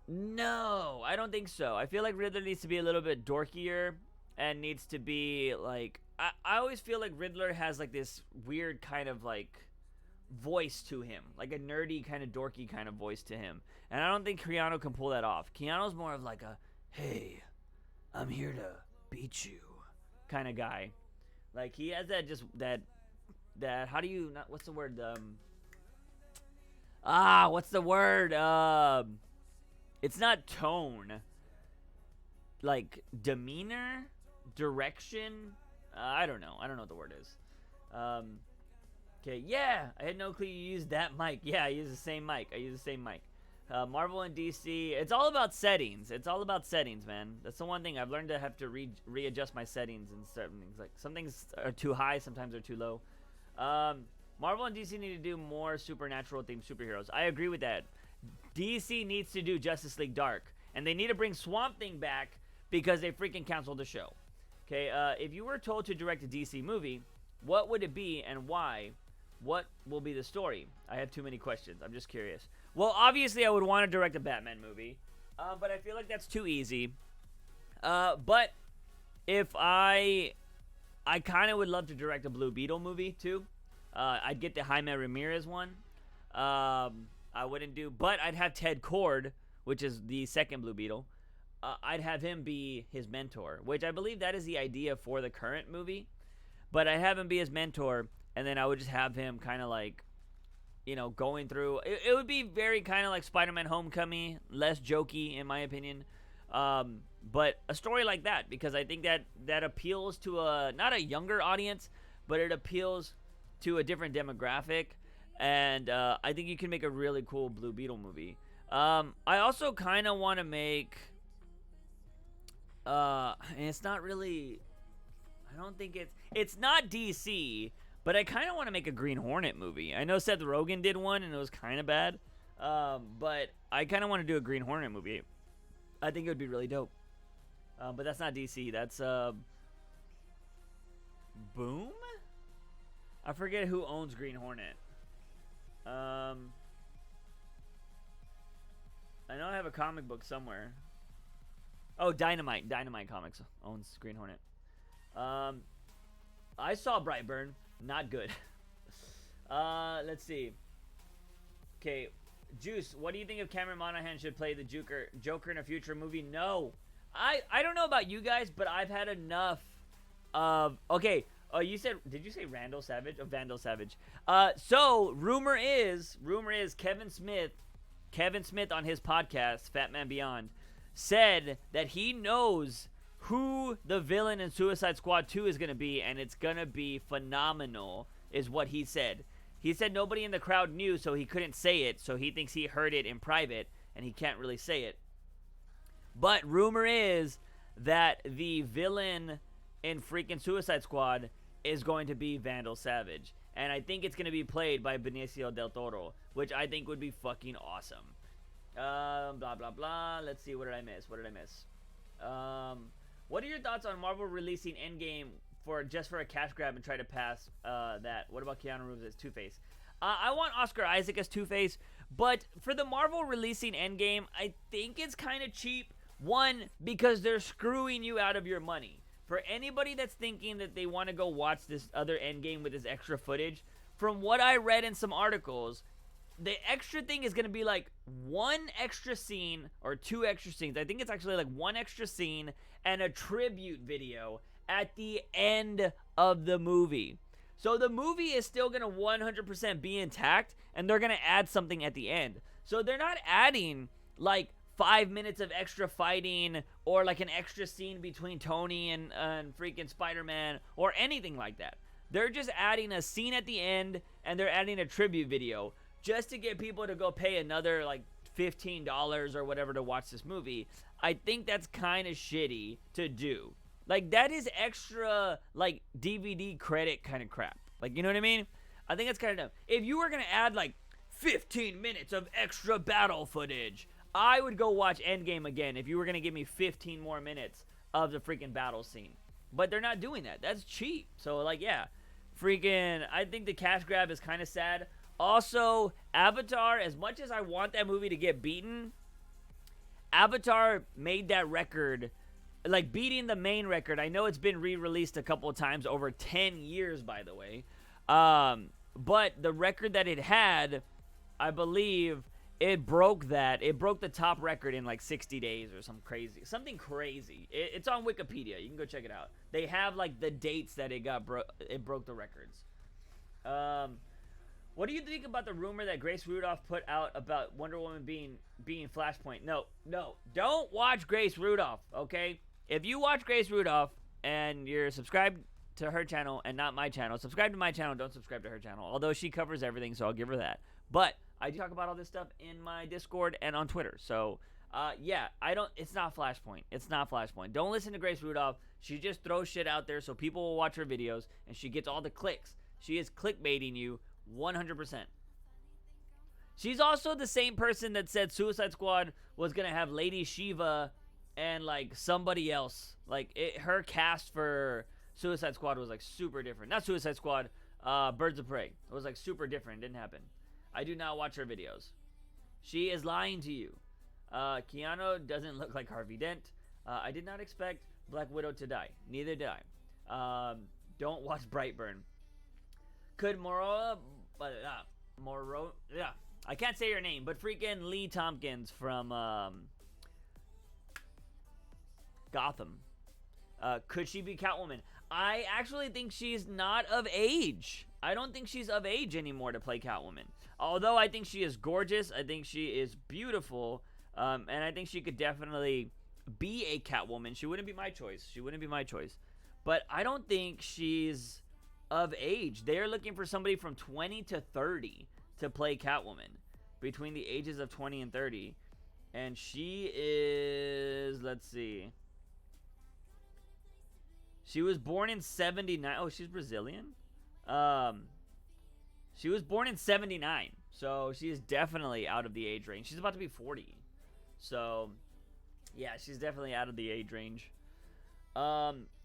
No, I don't think so. I feel like Riddler needs to be a little bit dorkier and needs to be like... I always feel like Riddler has like this weird kind of like voice to him. Like a nerdy kind of dorky kind of voice to him. And I don't think Keanu can pull that off. Keanu's more of like a, hey, I'm here to beat you kind of guy. Like, he has that just, that, how do you, not, what's the word, what's the word, it's not tone, like, demeanor, direction, I don't know what the word is. Okay, yeah, I had no clue you used that mic. Yeah, I use the same mic. Marvel and DC, it's all about settings. It's all about settings, man. That's the one thing I've learned to have to readjust my settings and certain things. Like, some things are too high, sometimes they're too low. Marvel and DC need to do more supernatural themed superheroes. I agree with that. DC needs to do Justice League Dark, and they need to bring Swamp Thing back because they freaking canceled the show. Okay, if you were told to direct a DC movie, what would it be and why? What will be the story? I have too many questions. I'm just curious. Well, obviously, I would want to direct a Batman movie, but I feel like that's too easy. But if I kind of would love to direct a Blue Beetle movie, too. I'd get the Jaime Ramirez one. I wouldn't do... But I'd have Ted Kord, which is the second Blue Beetle. I'd have him be his mentor, which I believe that is the idea for the current movie. But I'd have him be his mentor, and then I would just have him kind of like, you know, going through... It would be very kind of like Spider-Man Homecoming, less jokey, in my opinion. But a story like that, because I think that appeals to not a younger audience, but it appeals to a different demographic. And I think you can make a really cool Blue Beetle movie. I also kind of want to make... and it's not really... I don't think it's not DC, but I kind of want to make a Green Hornet movie. I know Seth Rogen did one, and it was kind of bad. But I kind of want to do a Green Hornet movie. I think it would be really dope. But that's not DC. That's Boom? I forget who owns Green Hornet. I know I have a comic book somewhere. Oh, Dynamite. Dynamite Comics owns Green Hornet. I saw Brightburn. Not good. Let's see. Okay, Juice, what do you think if Cameron Monaghan should play the Joker in a future movie? No. I don't know about you guys, but I've had enough of... Okay, did you say Randall Savage? Oh, Vandal Savage. So, rumor is Kevin Smith on his podcast, Fat Man Beyond, said that he knows who the villain in Suicide Squad 2 is going to be, and it's going to be phenomenal, is what he said. He said nobody in the crowd knew, so he couldn't say it, so he thinks he heard it in private, and he can't really say it. But rumor is that the villain in freaking Suicide Squad is going to be Vandal Savage. And I think it's going to be played by Benicio del Toro, which I think would be fucking awesome. Blah, blah, blah. Let's see, what did I miss? What are your thoughts on Marvel releasing Endgame just for a cash grab and try to pass that? What about Keanu Reeves as Two-Face? I want Oscar Isaac as Two-Face, but for the Marvel releasing Endgame, I think it's kind of cheap. One, because they're screwing you out of your money. For anybody that's thinking that they want to go watch this other Endgame with this extra footage, from what I read in some articles, the extra thing is going to be like one extra scene or two extra scenes. I think it's actually like one extra scene and a tribute video at the end of the movie. So the movie is still going to 100% be intact, and they're going to add something at the end. So they're not adding like 5 minutes of extra fighting or like an extra scene between Tony and freaking Spider-Man or anything like that. They're just adding a scene at the end, and they're adding a tribute video just to get people to go pay another like $15 or whatever to watch this movie. I think that's kind of shitty to do. Like, that is extra, like, DVD credit kind of crap. Like, you know what I mean? I think that's kind of dumb. If you were going to add, like, 15 minutes of extra battle footage, I would go watch Endgame again if you were going to give me 15 more minutes of the freaking battle scene. But they're not doing that. That's cheap. So, like, yeah. Freaking, I think the cash grab is kind of sad. Also, Avatar, as much as I want that movie to get beaten, Avatar made that record, like, beating the main record. I know it's been re-released a couple of times, over 10 years, by the way. But the record that it had, I believe, it broke that. It broke the top record in, like, 60 days or something crazy. It's on Wikipedia. You can go check it out. They have, like, the dates that it broke the records. What do you think about the rumor that Grace Rudolph put out about Wonder Woman being Flashpoint? No. Don't watch Grace Rudolph, okay? If you watch Grace Rudolph and you're subscribed to her channel and not my channel, subscribe to my channel, don't subscribe to her channel. Although she covers everything, so I'll give her that. But I do talk about all this stuff in my Discord and on Twitter. So, yeah, it's not Flashpoint. It's not Flashpoint. Don't listen to Grace Rudolph. She just throws shit out there so people will watch her videos, and she gets all the clicks. She is clickbaiting you 100%. She's also the same person that said Suicide Squad was going to have Lady Shiva and, like, somebody else. Like, her cast for Suicide Squad was, like, super different. Not Suicide Squad, Birds of Prey. It was, like, super different. It didn't happen. I do not watch her videos. She is lying to you. Keanu doesn't look like Harvey Dent. I did not expect Black Widow to die. Neither did I. Don't watch Brightburn. Could I can't say your name, but freaking Lee Tompkins from Gotham. Could she be Catwoman? I actually think she's not of age. I don't think she's of age anymore to play Catwoman. Although I think she is gorgeous, I think she is beautiful, and I think she could definitely be a Catwoman. She wouldn't be my choice. But I don't think she's of age. They're looking for somebody from 20 to 30 to play Catwoman, between the ages of 20 and 30. And she is, let's see, she was born in 79. Oh, she's Brazilian. She was born in 79, so she is definitely out of the age range. She's about to be 40, so yeah, she's definitely out of the age range.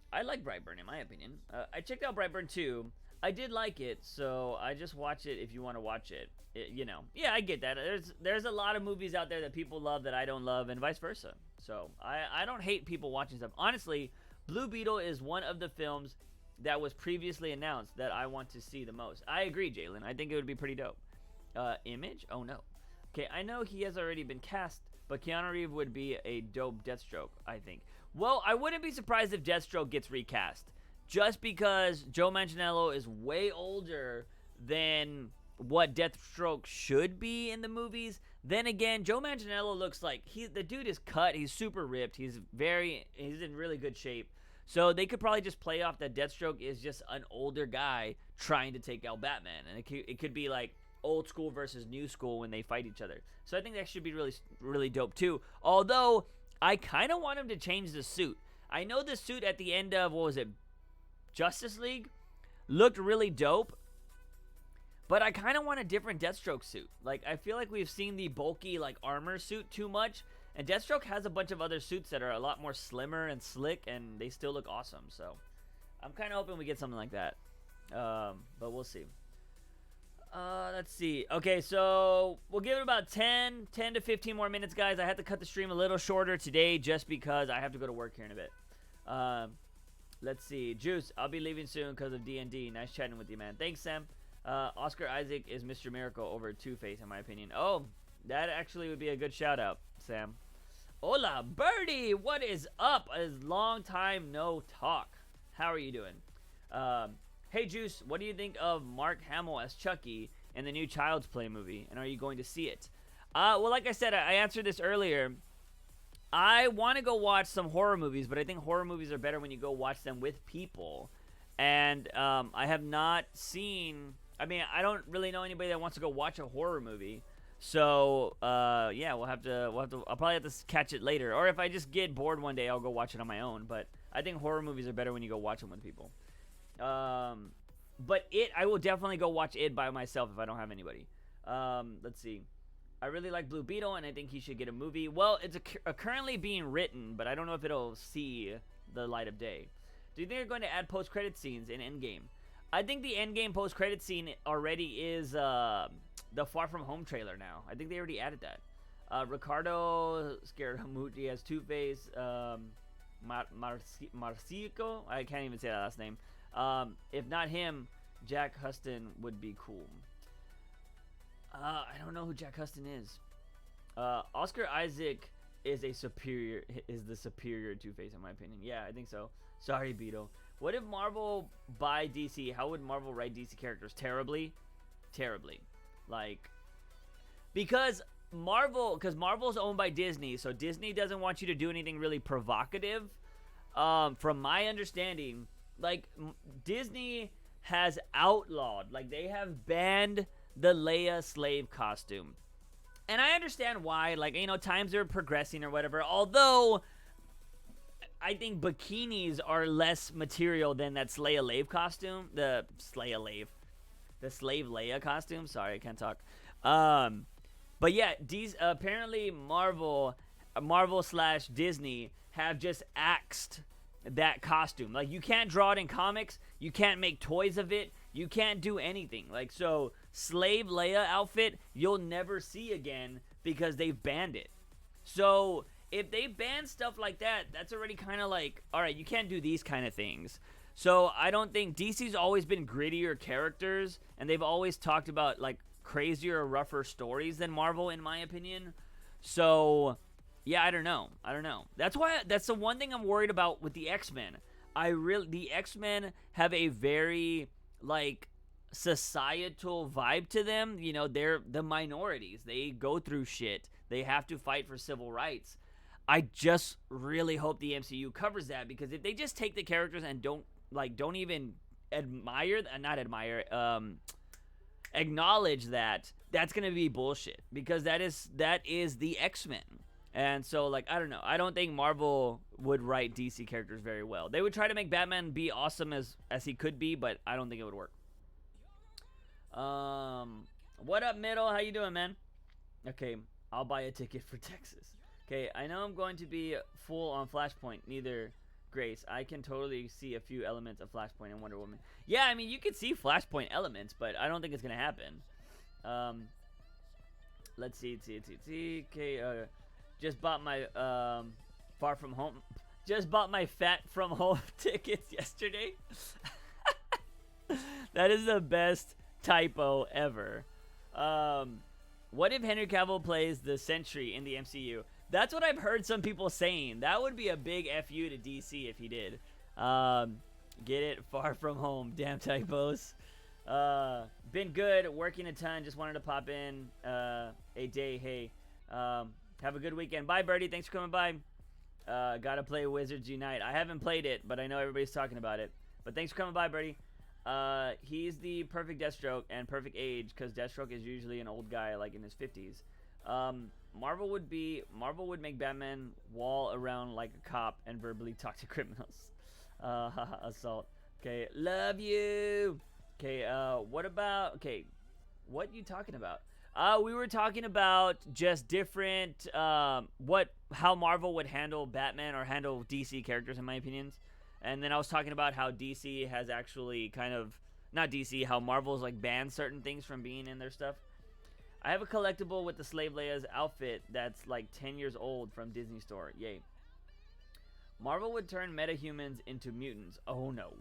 I like Brightburn, in my opinion. I checked out Brightburn 2. I did like it, so I just watch it if you want to watch it. You know, yeah, I get that. There's a lot of movies out there that people love that I don't love, and vice versa. So I don't hate people watching stuff. Honestly, Blue Beetle is one of the films that was previously announced that I want to see the most. I agree, Jalen. I think it would be pretty dope. Image? Oh, no. Okay, I know he has already been cast, but Keanu Reeves would be a dope Deathstroke, I think. Well, I wouldn't be surprised if Deathstroke gets recast, just because Joe Manganiello is way older than what Deathstroke should be in the movies. Then again, Joe Manganiello looks like the dude is cut. He's super ripped. He's in really good shape. So they could probably just play off that Deathstroke is just an older guy trying to take out Batman, and it could be like old school versus new school when they fight each other. So I think that should be really, really dope too. Although I kind of want him to change the suit. I know the suit at the end of, what was it, Justice League, looked really dope, but I kind of want a different Deathstroke suit. Like, I feel like we've seen the bulky, like, armor suit too much, and Deathstroke has a bunch of other suits that are a lot more slimmer and slick, and they still look awesome. So I'm kind of hoping we get something like that, but we'll see. Let's see. Okay, so we'll give it about 10 to 15 more minutes, guys. I had to cut the stream a little shorter today just because I have to go to work here in a bit. Let's see. Juice, I'll be leaving soon because of D&D. Nice chatting with you, man. Thanks, Sam. Oscar Isaac is Mr. Miracle over Two-Face, in my opinion. Oh, that actually would be a good shout-out, Sam. Hola, Birdie! What is up? A long time no talk. How are you doing? Hey, Juice, what do you think of Mark Hamill as Chucky in the new Child's Play movie? And are you going to see it? Well, like I said, I answered this earlier. I want to go watch some horror movies, but I think horror movies are better when you go watch them with people. And I have not seen... I mean, I don't really know anybody that wants to go watch a horror movie. So, yeah, I'll probably have to catch it later. Or if I just get bored one day, I'll go watch it on my own. But I think horror movies are better when you go watch them with people. But I will definitely go watch it by myself if I don't have anybody. Let's see. I really like Blue Beetle, and I think he should get a movie. Well, it's currently being written, but I don't know if it'll see the light of day. Do you think they're going to add post-credit scenes in Endgame? I think the Endgame post-credit scene already is the Far From Home trailer now. I think they already added that. Ricardo Scaramucci as Two-Face. Marcico? I can't even say that last name. If not him, Jack Huston would be cool. I don't know who Jack Huston is. Oscar Isaac is the superior Two-Face in my opinion. Yeah, I think so. Sorry, Beetle. What if Marvel buy DC? How would Marvel write DC characters? Terribly. Like, because Marvel's owned by Disney, so Disney doesn't want you to do anything really provocative. From my understanding, like, Disney has outlawed, like, they have banned the Leia slave costume. And I understand why, like, you know, times are progressing or whatever, although I think bikinis are less material than that Slave Leia costume. The Slave Leia costume. Sorry, I can't talk. But yeah, apparently Marvel / Disney have just axed that costume. Like, you can't draw it in comics. You can't make toys of it. You can't do anything. Like, so Slave Leia outfit you'll never see again because they've banned it. So if they ban stuff like that, that's already kind of like, all right, you can't do these kind of things. So I don't think DC's always been grittier characters, and they've always talked about like crazier, rougher stories than Marvel, in my opinion. So yeah, I don't know. That's the one thing I'm worried about with the X-Men. The X-Men have a very like societal vibe to them. You know, they're the minorities. They go through shit. They have to fight for civil rights. I just really hope the MCU covers that, because if they just take the characters and don't even acknowledge that, that's gonna be bullshit, because that is the X-Men. And so, like, I don't know. I don't think Marvel would write DC characters very well. They would try to make Batman be awesome as he could be, but I don't think it would work. What up, Middle? How you doing, man? Okay, I'll buy a ticket for Texas. Okay, I know I'm going to be full on Flashpoint. Neither Grace. I can totally see a few elements of Flashpoint and Wonder Woman. Yeah, I mean, you could see Flashpoint elements, but I don't think it's going to happen. Let's see. Okay, just bought my Far From Home. Just bought my Fat From Home tickets yesterday. That is the best typo ever. What if Henry Cavill plays the Sentry in the MCU? That's what I've heard some people saying. That would be a big FU to DC if he did. Get it? Far From Home. Damn typos. Been good. Working a ton. Just wanted to pop in a day. Hey. Have a good weekend. Bye, Birdie. Thanks for coming by. Gotta play Wizards Unite. I haven't played it, but I know everybody's talking about it. But thanks for coming by, Birdie. He's the perfect Deathstroke and perfect age, because Deathstroke is usually an old guy, like in his 50s. Marvel would make Batman wall around like a cop and verbally talk to criminals. Assault. Okay, love you. Okay, what you talking about? We were talking about just different, how Marvel would handle Batman or handle DC characters, in my opinions. And then I was talking about how DC has actually kind of not DC, how Marvel's like banned certain things from being in their stuff. I have a collectible with the Slave Leia's outfit that's like 10 years old from Disney Store. Yay. Marvel would turn metahumans into mutants. Oh no.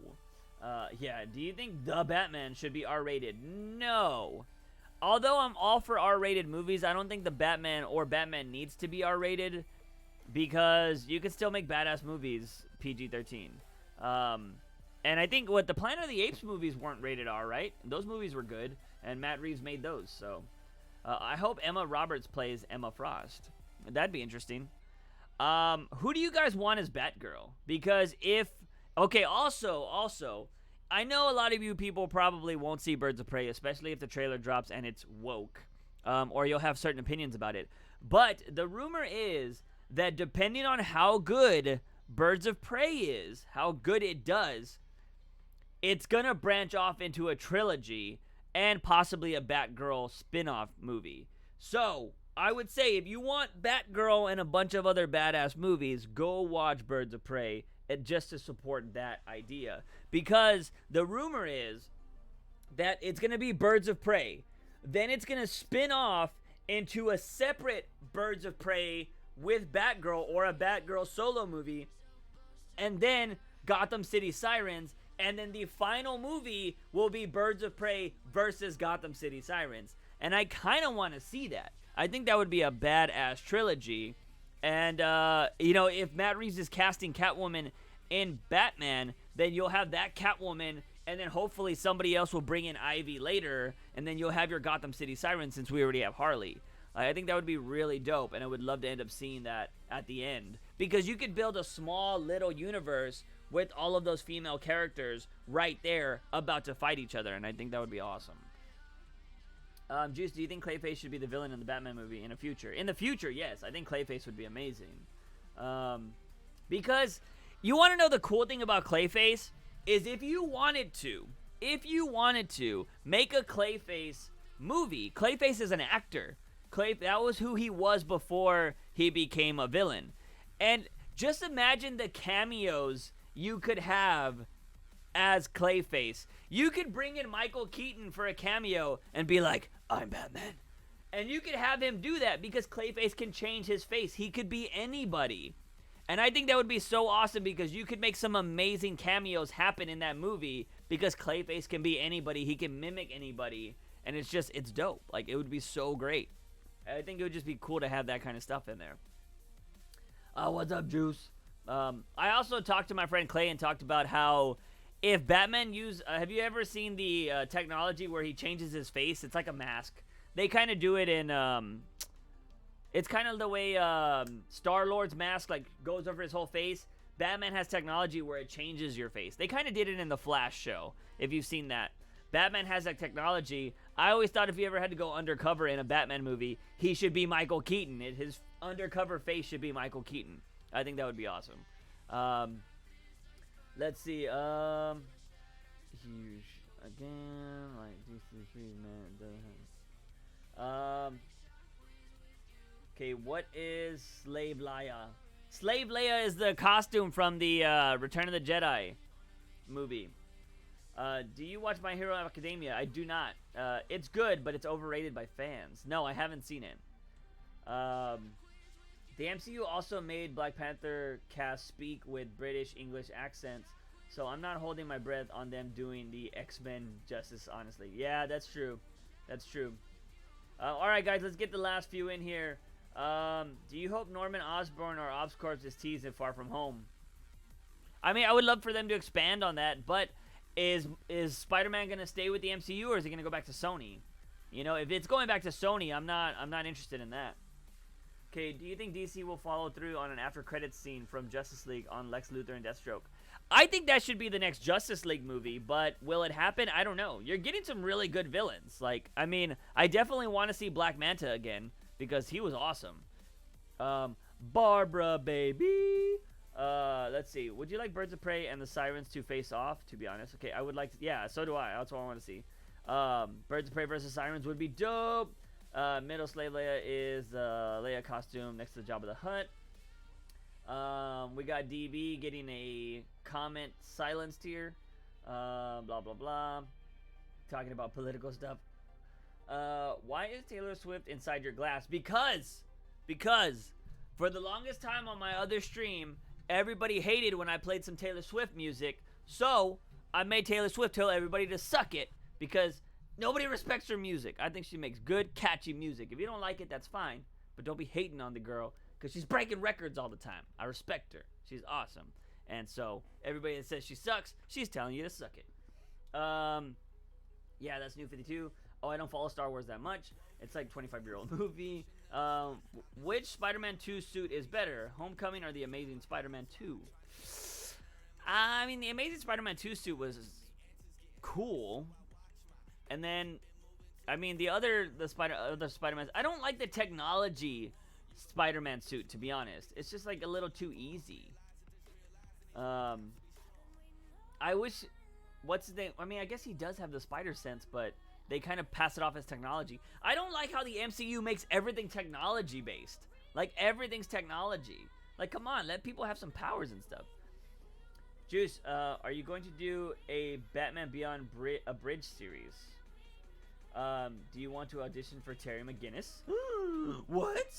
Yeah, do you think The Batman should be R-rated? No. Although I'm all for R-rated movies, I don't think The Batman or Batman needs to be R-rated, because you can still make badass movies PG-13. And I think what the Planet of the Apes movies weren't rated R, right? Those movies were good, and Matt Reeves made those, so... I hope Emma Roberts plays Emma Frost. That'd be interesting. Who do you guys want as Batgirl? Because if... Okay, also, I know a lot of you people probably won't see Birds of Prey, especially if the trailer drops and it's woke. Or you'll have certain opinions about it. But the rumor is that depending on how good Birds of Prey is, how good it does, it's gonna branch off into a trilogy and possibly a Batgirl spin-off movie. So, I would say if you want Batgirl and a bunch of other badass movies, go watch Birds of Prey just to support that idea. Because the rumor is that it's going to be Birds of Prey. Then it's going to spin off into a separate Birds of Prey with Batgirl, or a Batgirl solo movie. And then Gotham City Sirens. And then the final movie will be Birds of Prey versus Gotham City Sirens. And I kind of want to see that. I think that would be a badass trilogy. And, if Matt Reeves is casting Catwoman in Batman, then you'll have that Catwoman, and then hopefully somebody else will bring in Ivy later, and then you'll have your Gotham City Sirens, since we already have Harley. I think that would be really dope, and I would love to end up seeing that at the end. Because you could build a small little universe with all of those female characters right there about to fight each other, and I think that would be awesome. Juice, do you think Clayface should be the villain in the Batman movie in the future? In the future, yes. I think Clayface would be amazing. Because you want to know the cool thing about Clayface is if you wanted to make a Clayface movie, Clayface is an actor. That was who he was before he became a villain. And just imagine the cameos you could have as Clayface. You could bring in Michael Keaton for a cameo and be like, I'm Batman. And you could have him do that because Clayface can change his face. He could be anybody. And I think that would be so awesome because you could make some amazing cameos happen in that movie because Clayface can be anybody. He can mimic anybody. And it's dope. Like, it would be so great. I think it would just be cool to have that kind of stuff in there. What's up, Juice? I also talked to my friend Clay and talked about how if Batman have you ever seen the technology where he changes his face? It's like a mask. They kind of do it in, it's kind of the way Star-Lord's mask like goes over his whole face. Batman has technology where it changes your face. They kind of did it in the Flash show, if you've seen that. Batman has that technology. I always thought if he ever had to go undercover in a Batman movie, he should be Michael Keaton. His undercover face should be Michael Keaton. I think that would be awesome. Let's see. Huge. Again, like DC man. Okay, what is Slave Leia? Slave Leia is the costume from the Return of the Jedi movie. Do you watch My Hero Academia? I do not. It's good, but it's overrated by fans. No, I haven't seen it. The MCU also made Black Panther cast speak with British English accents, so I'm not holding my breath on them doing the X-Men justice, honestly. Yeah, that's true. That's true. Alright, guys, let's get the last few in here. Do you hope Norman Osborn or Oscorp is teased in Far From Home? I mean, I would love for them to expand on that, but is Spider-Man going to stay with the MCU, or is he going to go back to Sony? You know, if it's going back to Sony, I'm not interested in that. Okay, do you think DC will follow through on an after-credits scene from Justice League on Lex Luthor and Deathstroke? I think that should be the next Justice League movie, but will it happen? I don't know. You're getting some really good villains. Like, I mean, I definitely want to see Black Manta again, because he was awesome. Barbara, baby. Let's see. Would you like Birds of Prey and the Sirens to face off, to be honest? Okay, I would like to. Yeah, so do I. That's what I want to see. Birds of Prey versus Sirens would be dope. Middle Slave Leia is Leia costume next to the Jabba the Hutt. We got DB getting a comment silenced here. Blah, blah, blah. talking about political stuff. Why is Taylor Swift inside your glass? Because for the longest time on my other stream, everybody hated when I played some Taylor Swift music. So I made Taylor Swift tell everybody to suck it because nobody respects her music. I think she makes good, catchy music. If you don't like it, that's fine. But don't be hating on the girl because she's breaking records all the time. I respect her. She's awesome. And so everybody that says she sucks, she's telling you to suck it. Yeah, that's New 52. Oh, I don't follow Star Wars that much. It's like a 25-year-old movie. Which Spider-Man 2 suit is better, Homecoming or The Amazing Spider-Man 2? I mean, The Amazing Spider-Man 2 suit was cool. And then, I mean, the other Spider-Man, I don't like the technology Spider-Man suit, to be honest. It's just like a little too easy. I wish, what's his name? I mean, I guess he does have the spider sense, but they kind of pass it off as technology. I don't like how the MCU makes everything technology based. Like, everything's technology. Like, come on, let people have some powers and stuff. Juice, are you going to do a Batman Beyond a Bridge series? Do you want to audition for Terry McGinnis? What?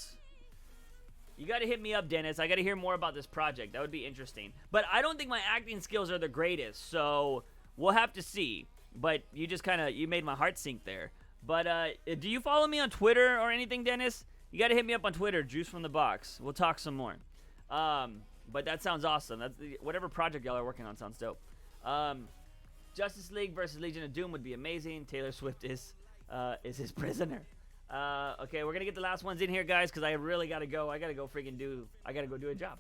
You gotta hit me up, Dennis. I gotta hear more about this project. That would be interesting. But I don't think my acting skills are the greatest, so we'll have to see. But you just you made my heart sink there. But do you follow me on Twitter or anything, Dennis? You gotta hit me up on Twitter, Juice from the Box. We'll talk some more. But that sounds awesome. Whatever project y'all are working on sounds dope. Justice League versus Legion of Doom would be amazing. Taylor Swift is his prisoner. Okay, we're gonna get the last ones in here, guys, because I really gotta go. I gotta go do a job.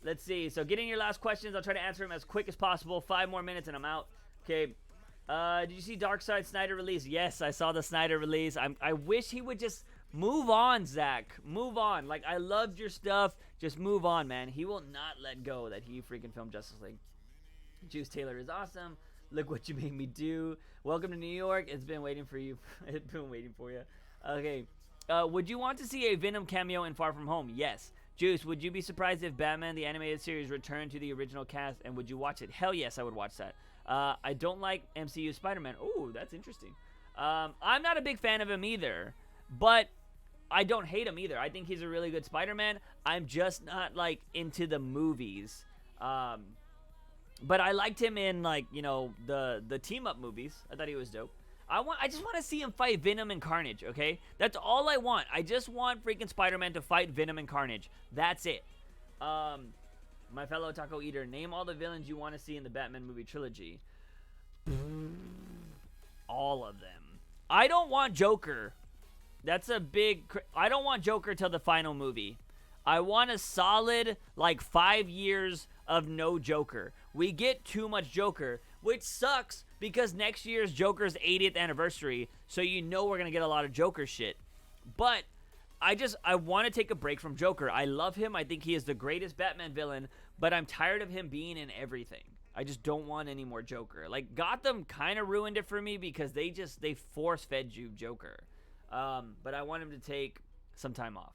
Let's see. So get in your last questions. I'll try to answer them as quick as possible. 5 more minutes and I'm out. Okay. Did you see Darkseid Snyder release? Yes, I saw the Snyder release. I wish he would just move on, Zach. Move on. Like, I loved your stuff. Just move on, man. He will not let go that he freaking filmed Justice League. Juice Taylor is awesome. Look what you made me do. Welcome to New York. It's been waiting for you. It's been waiting for you. Okay. Would you want to see a Venom cameo in Far From Home? Yes. Juice, would you be surprised if Batman the Animated Series returned to the original cast, and would you watch it? Hell yes, I would watch that. I don't like MCU Spider-Man. Ooh, that's interesting. I'm not a big fan of him either, but I don't hate him either. I think he's a really good Spider-Man. I'm just not, like, into the movies. But I liked him in, like, you know, the team-up movies. I thought he was dope. I just want to see him fight Venom and Carnage, okay? That's all I want. I just want freaking Spider-Man to fight Venom and Carnage. That's it. My fellow taco eater, name all the villains you want to see in the Batman movie trilogy. All of them. I don't want Joker. That's a big... I don't want Joker till the final movie. I want a solid, like, 5 years of no Joker. We get too much Joker, which sucks because next year's Joker's 80th anniversary, so you know we're going to get a lot of Joker shit. But I want to take a break from Joker. I love him. I think he is the greatest Batman villain, but I'm tired of him being in everything. I just don't want any more Joker. Like, Gotham kind of ruined it for me because they force-fed you Joker. But I want him to take some time off.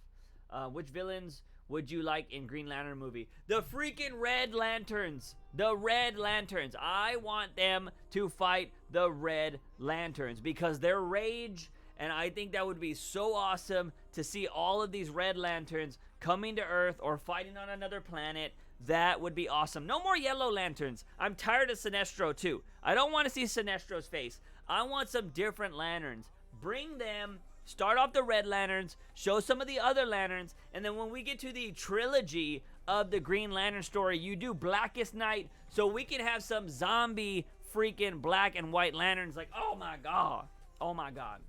Which villains would you like in Green Lantern movie? The freaking Red Lanterns. The Red Lanterns. I want them to fight the Red Lanterns because their rage, and I think that would be so awesome to see all of these Red Lanterns coming to Earth or fighting on another planet. That would be awesome. No more Yellow Lanterns. I'm tired of Sinestro too. I don't want to see Sinestro's face. I want some different lanterns. Bring them. Start off the Red Lanterns, show some of the other lanterns, and then when we get to the trilogy of the Green Lantern story, you do Blackest Night, so we can have some zombie freaking black and white lanterns. Like, oh my god. Oh my god.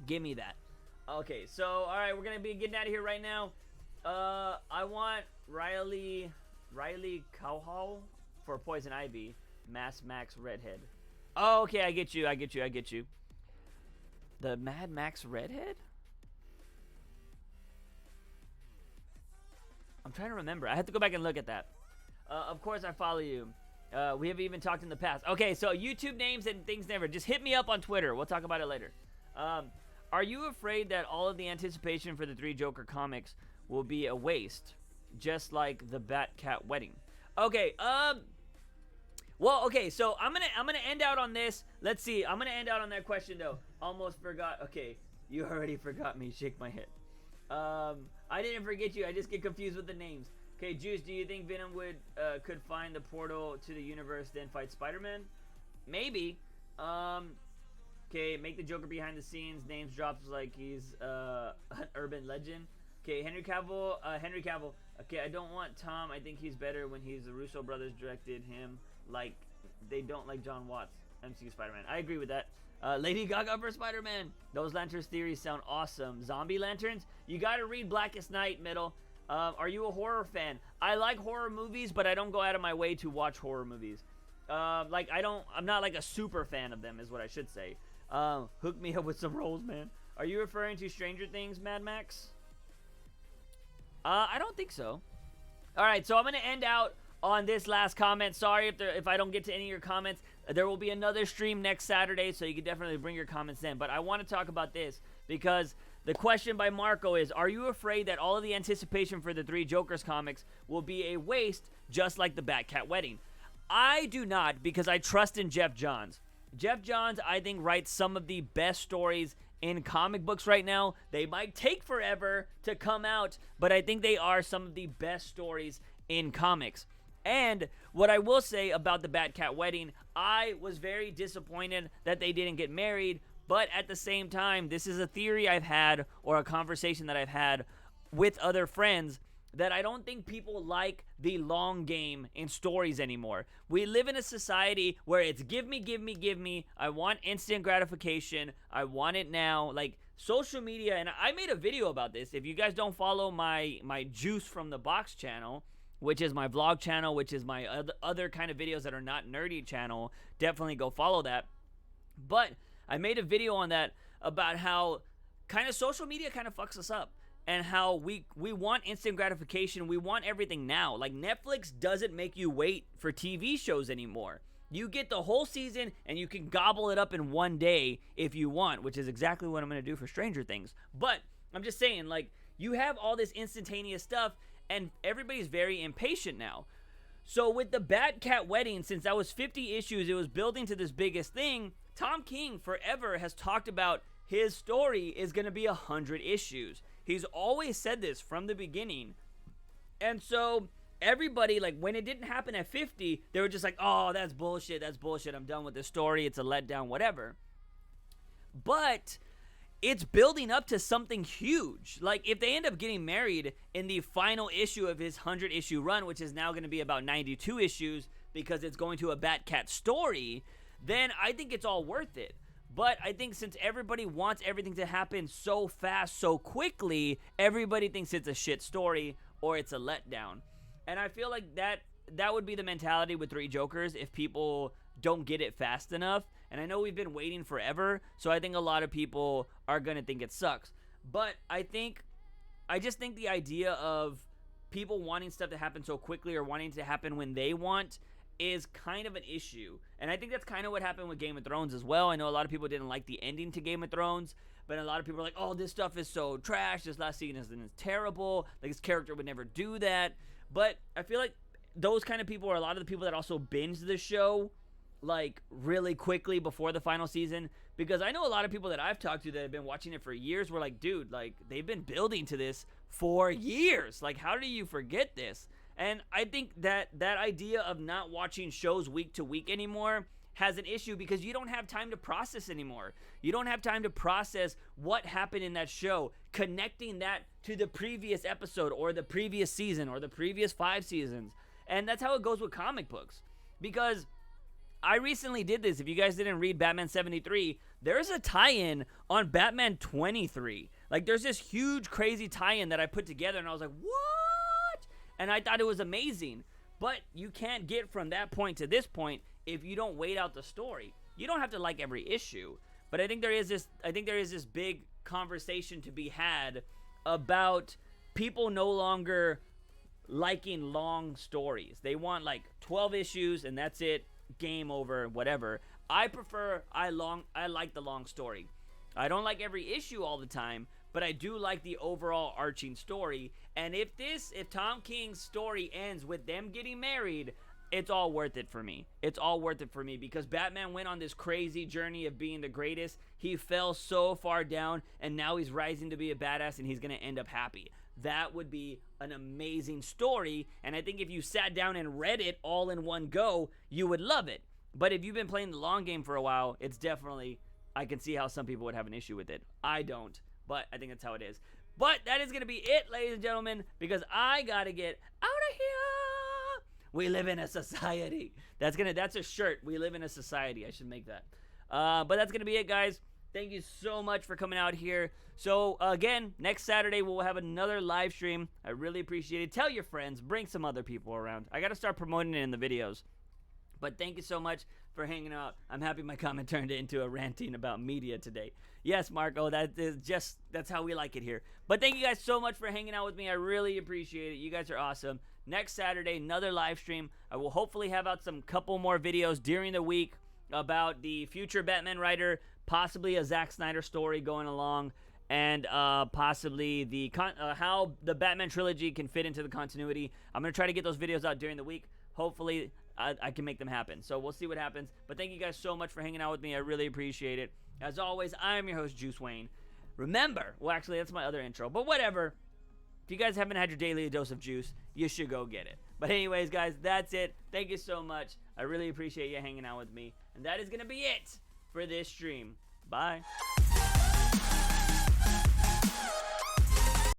Give me that. Okay, so, alright, we're going to be getting out of here right now. I want Riley Cowhall for Poison Ivy, Mass Max Redhead. Oh, okay, I get you. The Mad Max Redhead? I'm trying to remember. I have to go back and look at that. Of course, I follow you. We have even talked in the past. Okay, so YouTube names and things never. Just hit me up on Twitter. We'll talk about it later. Are you afraid that all of the anticipation for the 3 Joker comics will be a waste? Just like the Batcat wedding. Okay, Well, okay, so I'm gonna end out on this. Let's see. I'm gonna end out on that question though. Almost forgot. Okay, you already forgot me. Shake my head. I didn't forget you. I just get confused with the names. Okay, Juice, do you think Venom could find the portal to the universe then fight Spider-Man? Maybe. Okay, make the Joker behind the scenes. Names drops like he's an urban legend. Okay, Henry Cavill. Okay, I don't want Tom. I think he's better when the Russo brothers directed him. Like they don't like John Watts, MCU Spider-Man. I agree with that. Lady Gaga for Spider-Man. Those lanterns theories sound awesome. Zombie lanterns. You gotta read Blackest Night, Middle. Are you a horror fan? I like horror movies, but I don't go out of my way to watch horror movies. I'm not like a super fan of them, is what I should say. Hook me up with some roles, man. Are you referring to Stranger Things, Mad Max? I don't think so. All right, so I'm gonna end out on this last comment. Sorry if I don't get to any of your comments. There will be another stream next Saturday, so you can definitely bring your comments in. But I want to talk about this because the question by Marco is, are you afraid that all of the anticipation for the 3 Jokers comics will be a waste, just like the Batcat wedding? I do not, because I trust in Jeff Johns. Jeff Johns, I think, writes some of the best stories in comic books right now. They might take forever to come out, but I think they are some of the best stories in comics. And what I will say about the Batcat wedding, I was very disappointed that they didn't get married, but at the same time, this is a theory I've had, or a conversation that I've had with other friends, that I don't think people like the long game in stories anymore. We live in a society where it's give me, give me, give me. I want instant gratification. I want it now. Like social media, and I made a video about this. If you guys don't follow my Juice from the Box channel, which is my vlog channel, which is my other kind of videos that are not nerdy channel, definitely go follow that. But I made a video on that about how kind of social media kind of fucks us up. And how we want instant gratification. We want everything now. Like Netflix doesn't make you wait for TV shows anymore. You get the whole season and you can gobble it up in one day if you want, which is exactly what I'm going to do for Stranger Things. But I'm just saying, like, you have all this instantaneous stuff and everybody's very impatient now. So with the Batcat wedding, since that was 50 issues, it was building to this biggest thing. Tom King forever has talked about his story is going to be 100 issues. He's always said this from the beginning. And so everybody, like, when it didn't happen at 50, they were just like, oh, that's bullshit, I'm done with this story, it's a letdown, whatever. But it's building up to something huge. Like, if they end up getting married in the final issue of his 100-issue run, which is now going to be about 92 issues because it's going to a Batcat story, then I think it's all worth it. But I think since everybody wants everything to happen so fast, so quickly, everybody thinks it's a shit story or it's a letdown. And I feel like that would be the mentality with 3 Jokers if people don't get it fast enough. And I know we've been waiting forever, so I think a lot of people are going to think it sucks. But I just think the idea of people wanting stuff to happen so quickly or wanting to happen when they want is kind of an issue. And I think that's kind of what happened with Game of Thrones as well. I know a lot of people didn't like the ending to Game of Thrones, but a lot of people are like, oh, this stuff is so trash, this last season is terrible, like this character would never do that. But I feel like those kind of people are a lot of the people that also binge the show like really quickly before the final season, because I know a lot of people that I've talked to that have been watching it for years were like, dude, like they've been building to this for years, like how do you forget this? And I think that idea of not watching shows week to week anymore has an issue because you don't have time to process anymore. You don't have time to process what happened in that show, connecting that to the previous episode or the previous season or the previous 5 seasons. And that's how it goes with comic books. Because I recently did this. If you guys didn't read Batman 73, there's a tie-in on Batman 23. Like there's this huge crazy tie-in that I put together and I was like, what? And I thought it was amazing. But you can't get from that point to this point if you don't wait out the story. You don't have to like every issue. But I think there is this big conversation to be had about people no longer liking long stories. They want like 12 issues and that's it, game over, whatever. I like the long story. I don't like every issue all the time, but I do like the overall arching story. And if Tom King's story ends with them getting married, it's all worth it for me. It's all worth it for me because Batman went on this crazy journey of being the greatest. He fell so far down, and now he's rising to be a badass, and he's going to end up happy. That would be an amazing story, and I think if you sat down and read it all in one go, you would love it. But if you've been playing the long game for a while, it's definitely, I can see how some people would have an issue with it. I don't, but I think that's how it is. But that is going to be it, ladies and gentlemen, because I got to get out of here. We live in a society. That's a shirt. We live in a society. I should make that. But that's going to be it, guys. Thank you so much for coming out here. So, again, next Saturday, we'll have another live stream. I really appreciate it. Tell your friends. Bring some other people around. I got to start promoting it in the videos. But thank you so much for hanging out. I'm happy my comment turned into a ranting about media today. Yes, Marco, that's how we like it here. But thank you guys so much for hanging out with me. I really appreciate it. You guys are awesome. Next Saturday, another live stream. I will hopefully have out some couple more videos during the week about the future Batman writer, possibly a Zack Snyder story going along, and possibly the how the Batman trilogy can fit into the continuity. I'm going to try to get those videos out during the week. Hopefully, I can make them happen. So we'll see what happens. But thank you guys so much for hanging out with me. I really appreciate it. As always, I am your host, Juice Wayne. Remember, well, actually, that's my other intro, but whatever. If you guys haven't had your daily dose of juice, you should go get it. But anyways, guys, that's it. Thank you so much. I really appreciate you hanging out with me. And that is going to be it for this stream. Bye.